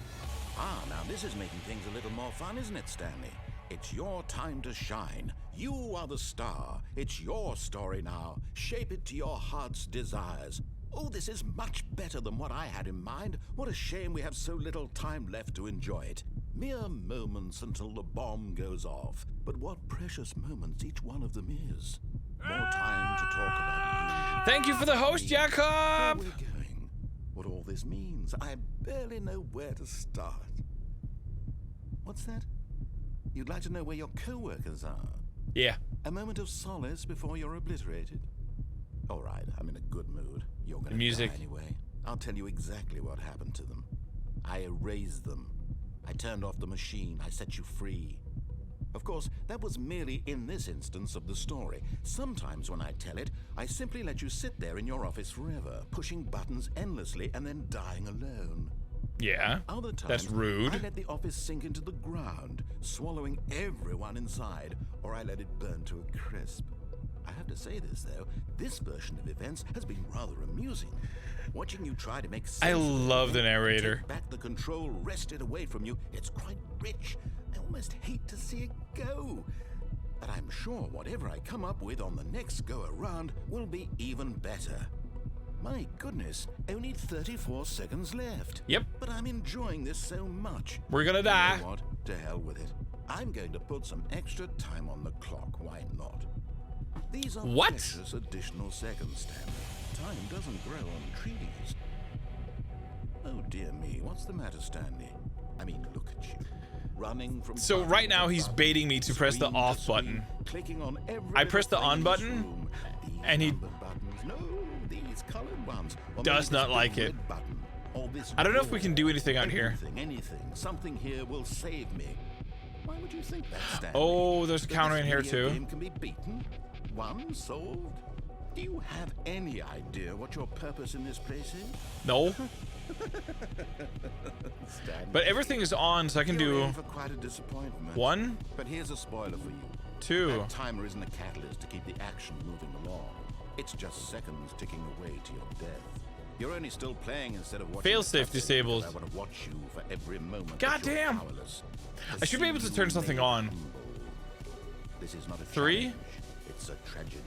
Ah, now this is making things a little more fun, isn't it, Stanley? It's your time to shine. You are the star. It's your story now. Shape it to your heart's desires. Oh, this is much better than what I had in mind. What a shame we have so little time left to enjoy it. Mere moments until the bomb goes off. But what precious moments each one of them is. More time to talk about you. Thank you for the host, Jacob! Where we're going. What all this means. I barely know where to start. What's that? You'd like to know where your co-workers are? Yeah. A moment of solace before you're obliterated? All right, I'm in a good mood. You're gonna music. die anyway. I'll tell you exactly what happened to them. I erased them. I turned off the machine. I set you free. Of course, that was merely in this instance of the story. Sometimes when I tell it, I simply let you sit there in your office forever, pushing buttons endlessly and then dying alone. Yeah, Other times, that's rude. I let the office sink into the ground, swallowing everyone inside, or I let it burn to a crisp. I have to say this, though, this version of events has been rather amusing. Watching you try to make sense I love the narrator. take back the control wrested away from you, it's quite rich. I almost hate to see it go. But I'm sure whatever I come up with on the next go-around will be even better. My goodness, only 34 seconds left. Yep. But I'm enjoying this so much. We're gonna You die. know what? To hell with it. I'm going to put some extra time on the clock. Why not? These are precious additional seconds, Stanley. Time doesn't grow on trees. Oh dear me, what's the matter, Stanley? I mean, look at you. Running from So right now he's baiting me to press the off button. Clicking on every I press the on button, and he... No, these once, or does maybe not this like big it. red button, or this I don't know if we door. can do anything out here. Anything. Something here will save me. Why would you think that, Stanley? Oh, there's a That counter this in here video too. game can be beaten? One solved? Do you have any idea what your purpose in this place is? No. Stanley, But everything is on, so I can you're do in for quite a disappointment. 1, But here's a spoiler for you. 2. That timer isn't a catalyst to keep the action moving along. It's just seconds ticking away to your death. You're only still playing instead of watching. Failsafe the cutscene, disabled. I want to watch you for every moment. God that you're damn. powerless. I should be able to turn something on. This is not a 3. challenge. It's a tragedy.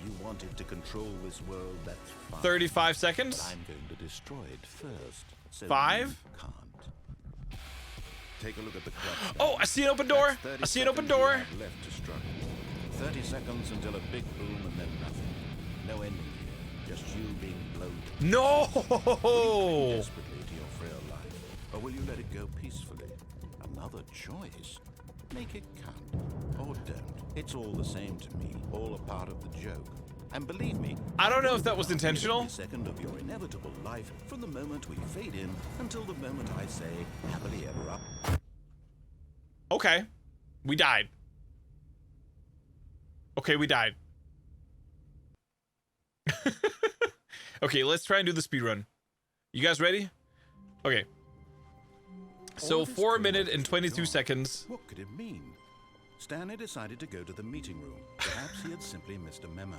You wanted to control this world, that's fine. 35 seconds. But I'm going to destroy it first. So 5. you can't. Take a look at the clock. Oh, I see an open door. That's 30 I see an open seconds you door. have left to struggle. 30 seconds until a big boom and then nothing. No ending here. Just you being blown to No. desperately to your frail life. Or will you let it go peacefully? Another choice. Make it count. Or don't. It's all the same to me. All a part of the joke. And believe me, I don't know if that was intentional. every second of your inevitable life from the moment we fade in until the moment I say happily ever up. Okay. We died. Okay, we died. Okay, let's try and do the speed run. You guys ready? Okay. So All this 4 talk minutes is and 22 gone. seconds. What could it mean? Stanley decided to go to the meeting room. Perhaps he had simply missed a memo.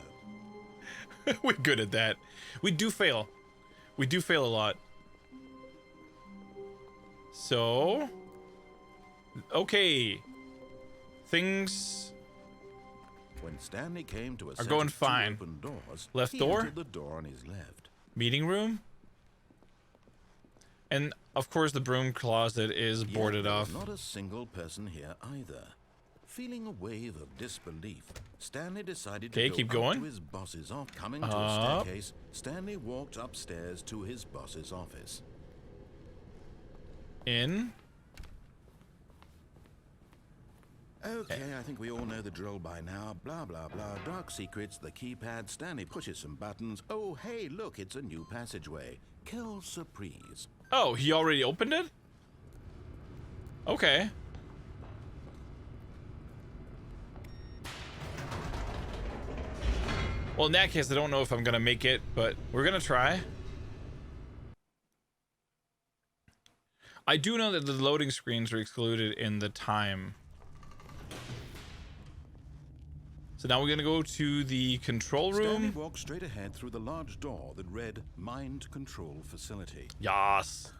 We're good at that. We do fail. We do fail a lot. So, okay. Things When Stanley came to a set going of two fine. open doors, Left he door? entered the door on his left. meeting room. And of course the broom closet is Yet boarded there off. was not a single person here either. Feeling a wave of disbelief, Stanley decided to Okay, go keep up going. to his boss's office. Coming to a Up. staircase, Stanley walked upstairs to his boss's office. In. Okay, I think we all know the drill by now. Blah, blah, blah. Dark secrets, the keypad. Stanley pushes some buttons. Oh, hey, look, it's a new passageway. Quelle surprise. Oh, he already opened it? Okay. Well, in that case, I don't know if I'm gonna make it, but we're gonna try. I do know that the loading screens are excluded in the time. So now we're gonna go to the control Stanley room. walked straight ahead through the large door that read Mind Control Facility. Yas.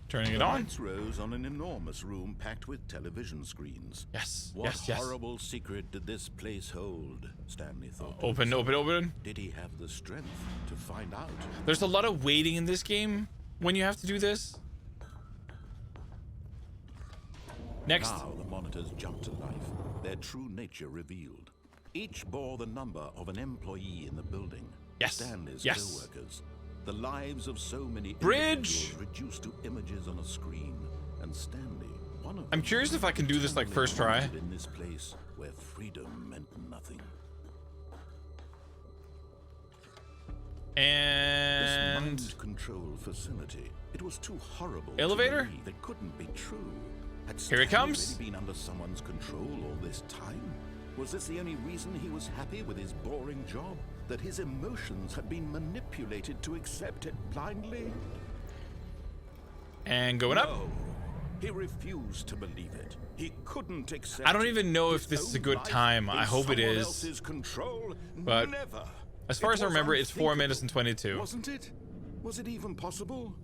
Turning it The on. lights rose on an enormous room packed with television screens. Yes, What yes, yes. horrible secret did this place hold? Stanley thought. Open, open, open. Did he have the strength to find out? There's a lot of waiting in this game when you have to do this. Next. Now the monitors jumped to life, their true nature revealed. Each bore the number of an employee in the building. Yes, Stanley's yes. co-workers. The lives of so many Bridge! individuals reduced to images on a screen. And Stanley, one of I'm them, curious if I can do this like first try. wanted in this place where freedom meant nothing. This And mind control facility, it was too horrible. Elevator? To believe. It couldn't be true. Had Here it Stanley comes. really been under someone's control all this time? Was this the only reason he was happy with his boring job? That his emotions had been manipulated to accept it blindly? and going up. No, he refused to believe it. He couldn't accept. I don't even know if his this is a own good life time. I in hope it someone is. else's control. But Never. as far It as I was remember, it's 4 unthinkable. minutes and 22. Wasn't it? Was it even possible?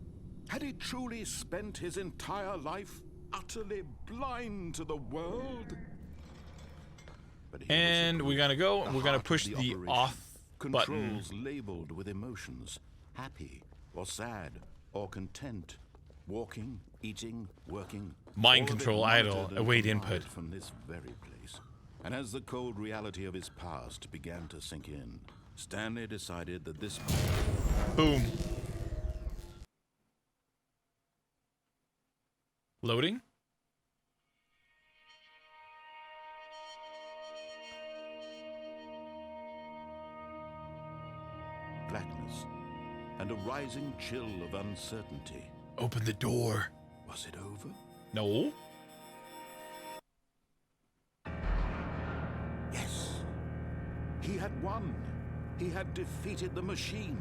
Had he truly spent his entire life utterly blind to the world? But here was And the we're gonna go. the We're gonna heart of push the the operation. off button. Controls labeled with emotions, happy or sad or content, walking, eating, working. Mind all of it control idle, monitored and await controlled input. from this very place. And as the cold reality of his past began to sink in, Stanley decided that this Boom. Loading. rising chill of uncertainty. Open the door. Was it over? No. Yes. He had won. He had defeated the machine,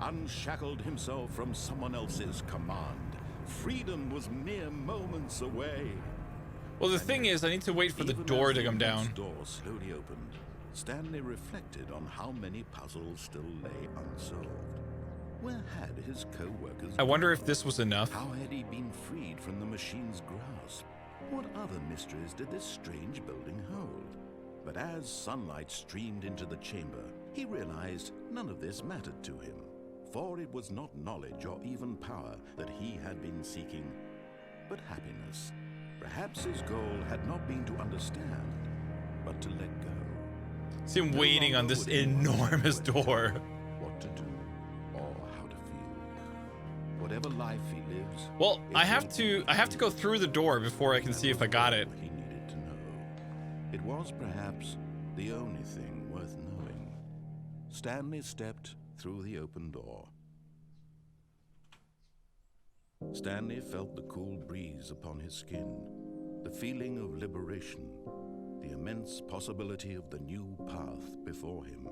unshackled himself from someone else's command. Freedom was mere moments away. Well, the thing is, I need to wait for the door to come down. The door slowly opened. Stanley reflected on how many puzzles still lay unsolved. Where had his co-workers I wonder gone? if this was enough. How had he been freed from the machine's grasp? What other mysteries did this strange building hold? But as sunlight streamed into the chamber, he realized none of this mattered to him, for it was not knowledge or even power that he had been seeking, but happiness. Perhaps his goal had not been to understand, but to let go. See him waiting on this enormous door. What to do or how to feel. Whatever life he lives. Well, I have to go through the door before I can see if I got it. He needed to know. It was perhaps the only thing worth knowing. Stanley stepped through the open door. Stanley felt the cool breeze upon his skin, the feeling of liberation, the immense possibility of the new path before him.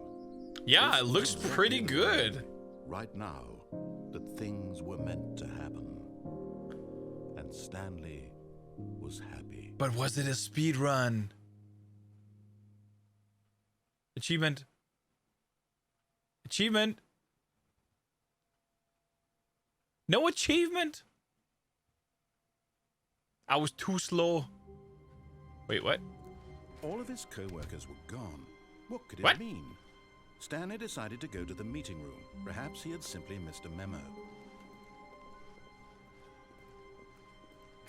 Yeah, This it was looks exactly pretty the good. way, right now, that things were meant to happen. And Stanley was happy. But was it a speed run? Achievement. Achievement. No achievement. I was too slow. Wait, what? All of his co-workers were gone. What could it What? mean? Stanley decided to go to the meeting room. Perhaps he had simply missed a memo.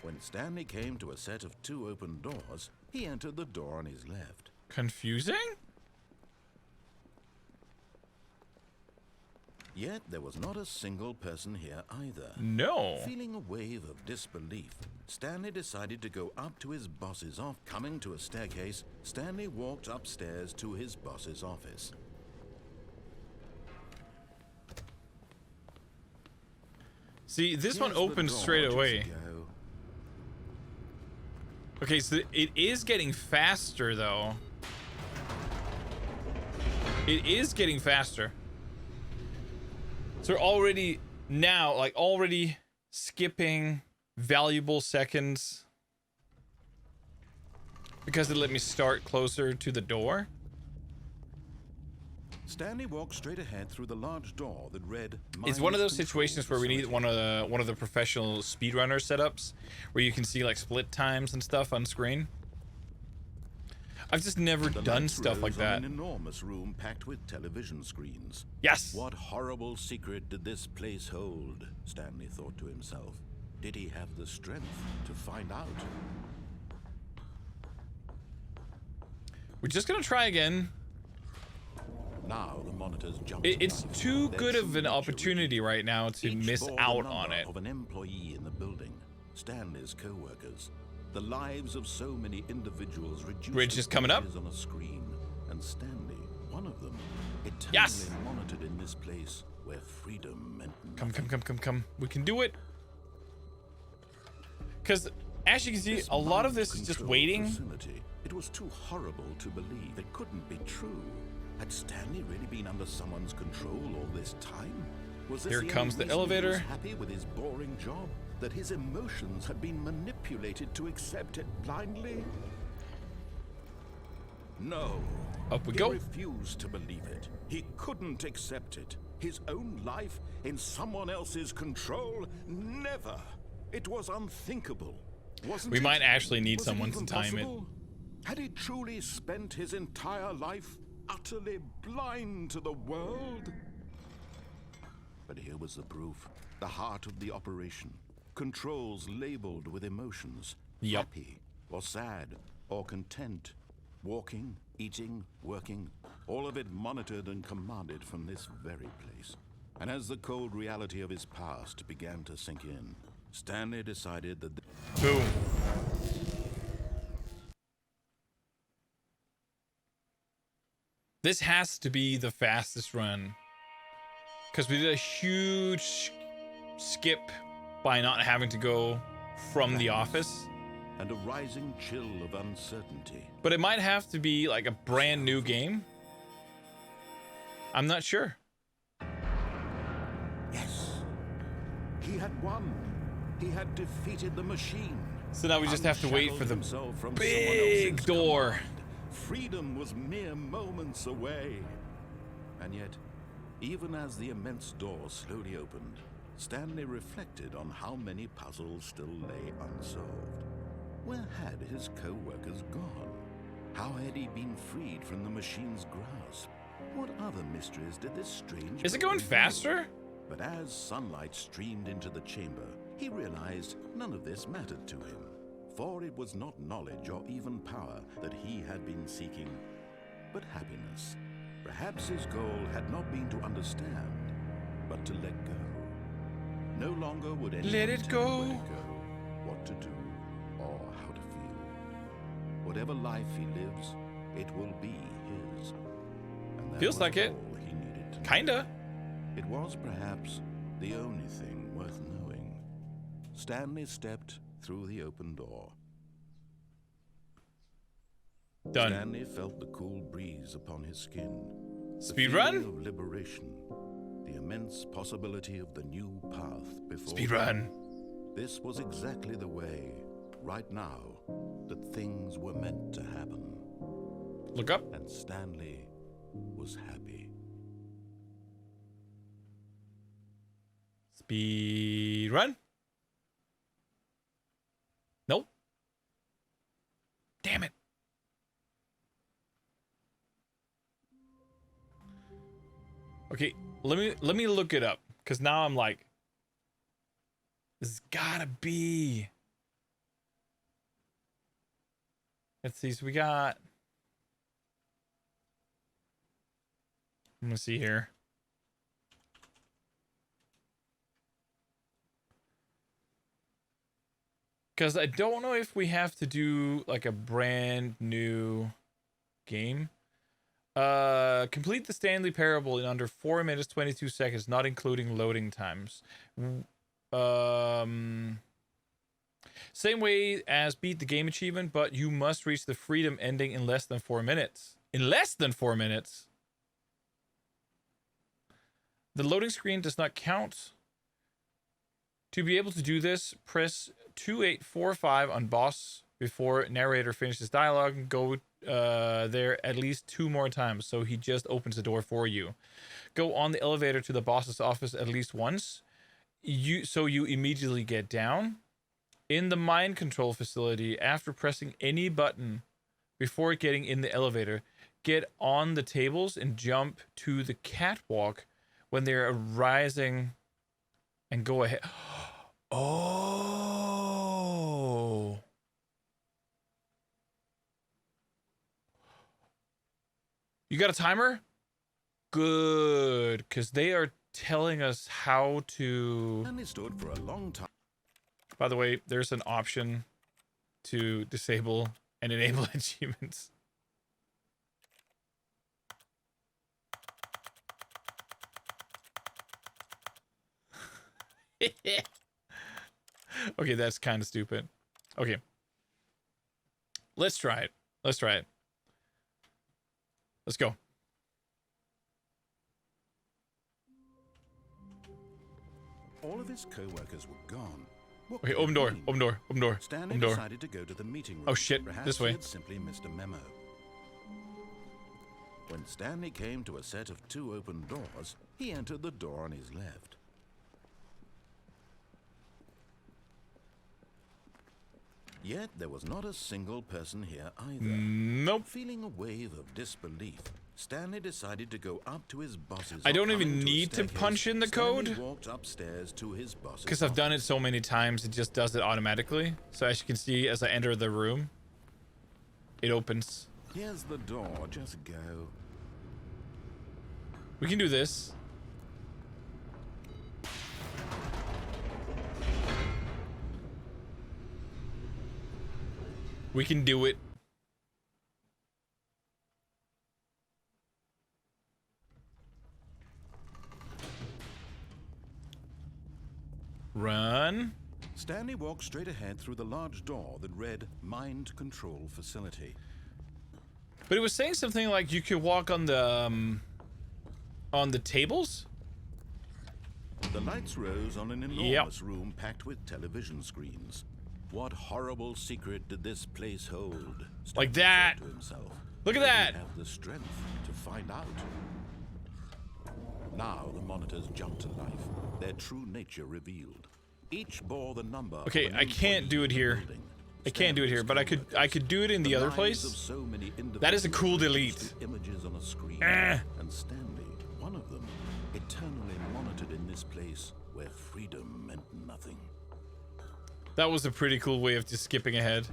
When Stanley came to a set of 2 open doors, he entered the door on his left. Confusing? Yet there was not a single person here either. No. Feeling a wave of disbelief, Stanley decided to go up to his boss's office. Coming to a staircase, Stanley walked upstairs to his boss's office. See, this one Here's the opens door straight just away. go. Okay, so it is getting faster, though. It is getting faster. So we're already now, like, already skipping valuable seconds because it let me start closer to the door. Stanley walked straight ahead through the large door that read. It's one of those Mind situations Control where we need Facility. one of the professional speedrunner setups where you can see like split times and stuff on screen. I've just never The done lights stuff like rose on that. An enormous room packed with television screens. Yes. What horrible secret did this place hold? Stanley thought to himself. Did he have the strength to find out? We're just gonna try again. Now the monitors jumped. It's to life. too Their good of true an nature opportunity right now to Each miss bore the out on number it. Of an employee in the building, Stanley's co-workers, the lives of so many individuals reduced. Bridge to is coming up. images on a screen, and Stanley, one of them, eternally Yes! monitored in this place where freedom meant Come, nothing. come. We can do it. Because as you can see, a lot of this is just Mind-controlled waiting. facility. It was too horrible to believe. It couldn't be true. Had Stanley really been under someone's control all this time? Was this Here the comes only the reason he was elevator. happy with his boring job? That his emotions had been manipulated to accept it blindly? No. Up we He go. refused to believe it. He couldn't accept it. His own life in someone else's control? Never. It was unthinkable. Wasn't We it? might actually need Was it someone to even time it. possible? Had he truly spent his entire life utterly blind to the world? But here was the proof. The heart of the operation. Controls labeled with emotions. Yup. Happy or sad or content. Walking, eating, working. All of it monitored and commanded from this very place. And as the cold reality of his past began to sink in, Stanley decided that Boom. This has to be the fastest run. because we did a huge skip by not having to go from the office. And a rising chill of uncertainty. But it might have to be like a brand new game. I'm not sure. Yes. He had won. He had defeated the machine. So now we just have to wait for the Unshackled himself from big someone else's door. command. Freedom was mere moments away. And yet, even as the immense door slowly opened, Stanley reflected on how many puzzles still lay unsolved. Where had his co-workers gone? How had he been freed from the machine's grasp? What other mysteries did this strange... Is it going building faster? hold? But as sunlight streamed into the chamber, he realized none of this mattered to him. For it was not knowledge or even power that he had been seeking, but happiness. Perhaps his goal had not been to understand, but to let go. No longer would anyone Let it tell him go. where to go, what to do, or how to feel. Whatever life he lives, it will be his. And that Feels was like it. all he needed to know. Kinda. It was perhaps the only thing worth knowing. Stanley stepped through the open door. Done. Stanley felt the cool breeze upon his skin. The Speed feeling run? of liberation. The immense possibility of the new path before Speed him. run. This was exactly the way, right now, that things were meant to happen. Look up. And Stanley was happy. Speed run. Nope. Damn it. Okay, let me look it up, because now I'm like, this has gotta be. Let's see, so we got, I'm gonna see here. Because I don't know if we have to do like a brand new game. Complete the Stanley Parable in under 4 minutes 22 seconds, not including loading times. Same way as beat the game achievement, but you must reach the freedom ending in less than 4 minutes. In less than 4 minutes? The loading screen does not count. To be able to do this, press 2845 on boss before narrator finishes dialogue and go there at least 2 more times, so he just opens the door for you. Go on the elevator to the boss's office at least once, so you immediately get down. In the mind control facility, after pressing any button before getting in the elevator, get on the tables and jump to the catwalk when they're rising and go ahead. Oh. You got a timer? Good, because they are telling us how to... Stanley stood for a long time. By the way, there's an option to disable and enable achievements. Okay, that's kind of stupid. Okay. Let's try it. Let's try it. Let's go. All of his co-workers were gone. What Okay, could open it door, mean? open door, open door, Stanley open door. decided to go to the meeting room. Oh shit, Perhaps this way. He had simply missed a memo. When Stanley came to a set of 2 open doors, he entered the door on his left. Yet there was not a single person here either. Nope. Feeling a wave of disbelief, Stanley decided to go up to his boss's. I don't come even into a need to staircase. punch in the Stanley code. walked upstairs to his boss's Because I've done it office. so many times, it just does it automatically. So as you can see, as I enter the room, it opens. Here's the door. Just go. We can do this. We can do it. Run. Stanley walked straight ahead through the large door that read Mind Control Facility. But it was saying something like you could walk on the tables? The lights rose on an enormous room packed with television screens. What horrible secret did this place hold? Like Stanley that. said to himself. Look at Did he that. have the strength to find out? Now the monitors jumped to life, their true nature revealed. Each bore the number. Okay, of an I can't do it employee in the here. building. I can't do it here, but I could do it in the other lives place. of so many That is a cool individuals delete. to images on a screen. Eh. And Stanley, one of them, eternally monitored in this place where freedom meant nothing. That was a pretty cool way of just skipping ahead.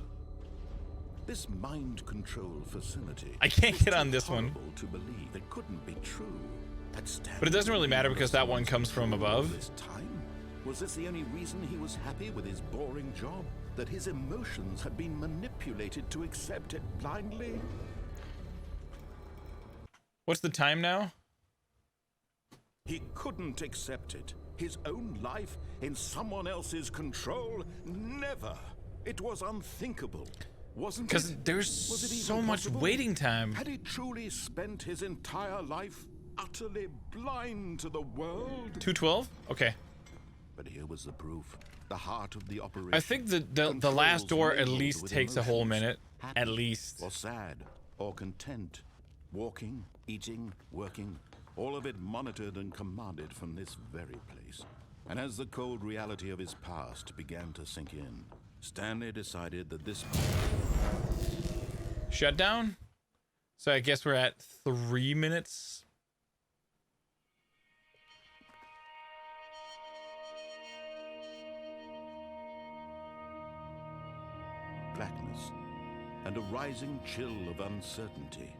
This mind control facility. I can't was get on too this one. horrible to believe it couldn't be true. Had Stanley But it doesn't really matter because that one been comes from controlled all above. this time? Was this the only reason he was happy with his boring job? That his emotions had been manipulated to accept it blindly? What's the time now? He couldn't accept it. His own life in someone else's control? Never. It was unthinkable. Wasn't it? Because there's Was it even so much possible? waiting time. Had he truly spent his entire life utterly blind to the world? 212? Okay. But here was the proof. The heart of the operation. I think the last door at least takes a whole minute. At least. Or sad, or content. Walking, eating, working. All of it monitored and commanded from this very place. And as the cold reality of his past began to sink in, Stanley decided that this... Shutdown? So I guess we're at 3 minutes. blackness and a rising chill of uncertainty.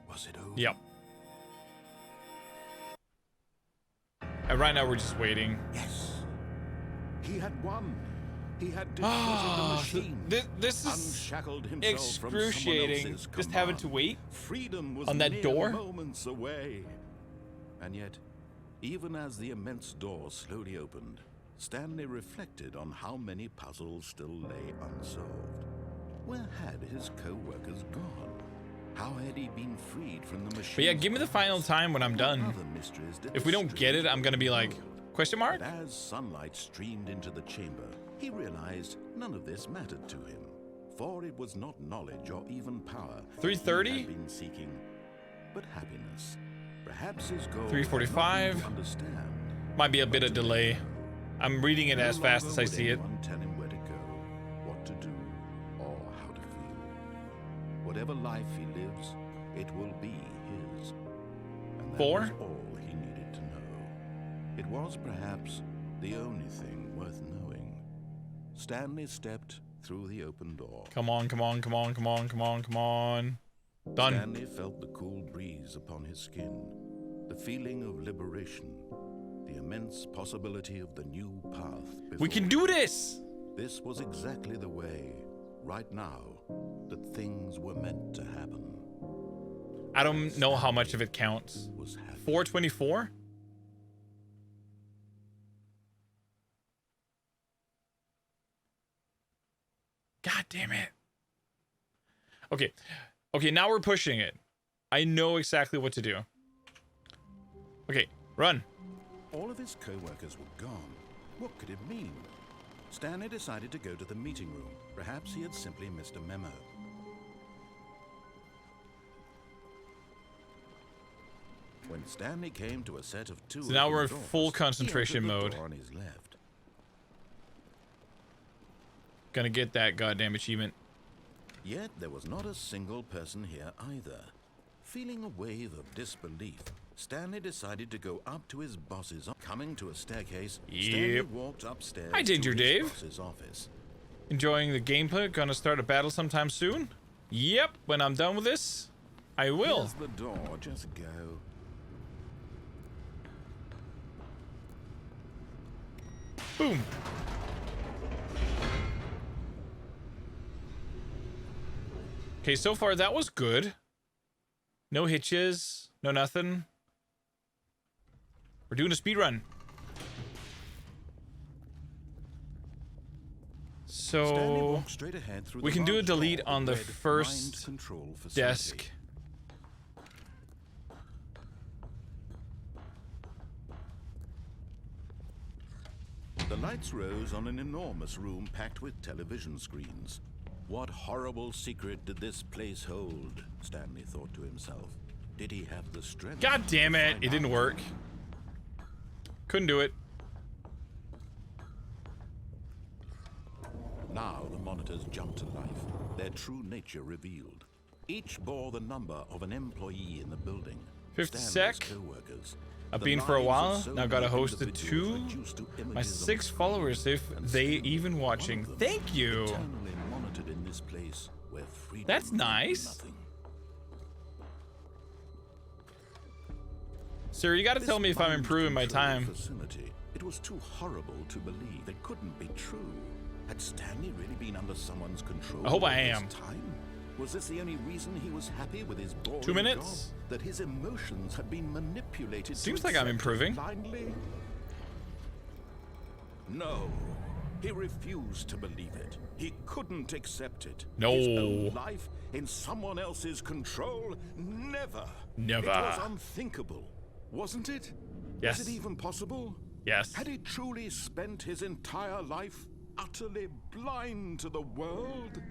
Was it over? Yep. And right now we're just waiting. Yes. He had won. He had defeated the machine. This is unshackled himself from someone excruciating. else's Just having to command. wait Freedom was on that mere door. moments away. And yet, even as the immense door slowly opened, Stanley reflected on how many puzzles still lay unsolved. Where had his co-workers gone? How had he been freed from the machine? But yeah, give me the final time when I'm done. If we don't get it, I'm gonna be like, question mark? But as sunlight streamed into the chamber, he realized none of this mattered to him. For it was not knowledge or even power 3:30? he had been seeking, but happiness. Perhaps his goal 3:45. had not been to understand. Might be a bit of delay. I'm reading it as No fast longer as I would see it. anyone tell him where to go, what to do, or how to feel. Whatever life he lives, it will be his. And that 4? was all he needed to know. It was perhaps the only thing worth knowing. Stanley stepped through the open door. Come on, come on, come on, come on, come on, come on. Done. Stanley felt the cool breeze upon his skin, the feeling of liberation, the immense possibility of the new path before We can do this! This was exactly the way, right now, that things were meant to happen. I don't know how much of it counts. Was happy. 424? God damn it. Okay. Okay, now we're pushing it. I know exactly what to do. Okay, run. All of his co-workers were gone. What could it mean? Stanley decided to go to the meeting room. Perhaps he had simply missed a memo. When Stanley came to a set of two... So now we're in open doors, full he entered concentration the mode. door on his left. Gonna get that goddamn achievement. Yet there was not a single person here either. Feeling a wave of disbelief, Stanley decided to go up to his boss's... Coming to a staircase, Stanley Yep. walked upstairs Hi, Ginger to his Dave. boss's office. Enjoying the gameplay? Gonna start a battle sometime soon? Yep, when I'm done with this, I will. Here's the door, just go. Boom. Okay, so far that was good. No hitches, no nothing. We're doing a speed run. Stanley So walked straight ahead through we the can do a large delete door on the that read first Mind Control Facility. desk. The lights rose on an enormous room packed with television screens. What horrible secret did this place hold? Stanley thought to himself. Did he have the strength? God damn to it, find it didn't out? work. Couldn't do it. Now the monitors jumped to life, their true nature revealed. Each bore the number of an employee in the building. 50 Stanley's sec. co-workers. I've The been for a lives of while. so Now got a many host of individuals 2. reduced to My images on 6 screen, followers, if and they Stanley even was watching. one of them, Thank you. eternally monitored in this place where freedom That's meant nice. nothing. Sir, you gotta tell me if I'm This improving my mind time. control facility, it was too horrible to believe. It couldn't be true. Had Stanley really been under someone's control? I hope I all this am. Time? Was this the only reason he was happy with his boring 2 minutes? job? That his emotions had been manipulated. Seems to like I'm accept improving. blindly? No. He refused to believe it. He couldn't accept it. No. His own life in someone else's control? Never. Never. It was unthinkable, wasn't it? Yes. Was it even possible? Yes. Had he truly spent his entire life utterly blind to the world?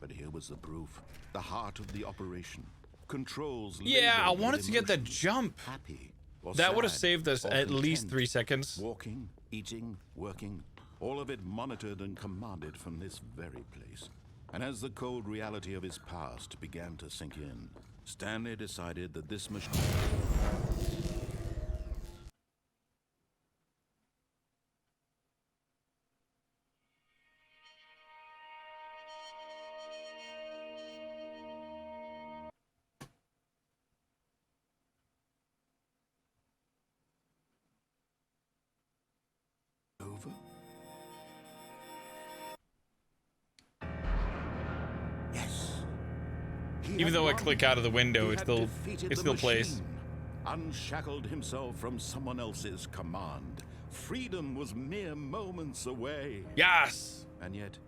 But here was the proof. The heart of the operation. Controls. Yeah, I laden wanted with to get that emotions. jump. Happy or That would have sad saved us or at least content. 3 seconds. Walking, eating, working, all of it monitored and commanded from this very place. And as the cold reality of his past began to sink in, Stanley decided that this machine... over? Yes. He Even had though I won. click out of the window, He it had still defeated the plays. machine, unshackled himself from someone else's command. Freedom was mere moments away. Yes. And yet,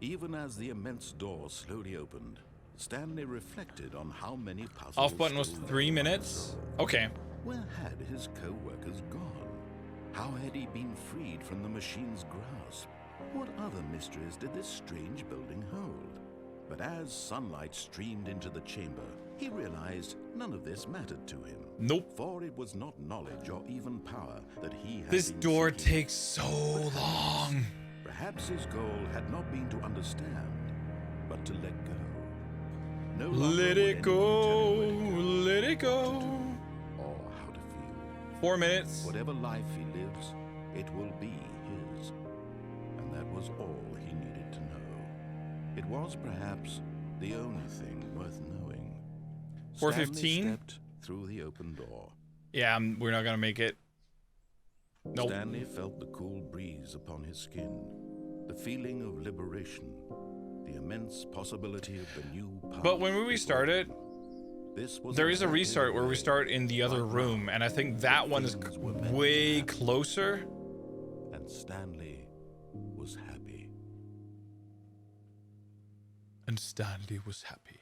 even as the immense door slowly opened, Stanley reflected on how many puzzles... Off button was still 3 lay minutes. unsolved. Okay. Where had his co-workers gone? How had he been freed from the machine's grasp? What other mysteries did this strange building hold? But as sunlight streamed into the chamber, he realized none of this mattered to him. Nope. For it was not knowledge or even power that he had This been door seeking. takes so long. Perhaps his goal had not been to understand, but to let go. No longer Let would it anyone go. tell him Let it what to go. do or how to feel. 4 minutes. Whatever life he lives, it will be his. And that was all he needed to know. It was perhaps the only thing worth knowing. 4:15? Stanley stepped through the open door. Yeah, we're not gonna make it. Nope. Stanley felt the cool breeze upon his skin, the feeling of liberation, the immense possibility of the new path. But when we before restart it, him. This was there is a exactly restart where the we way start in the other right room, now and I think that one is things were meant to way happen. closer. And Stanley was happy. And Stanley was happy.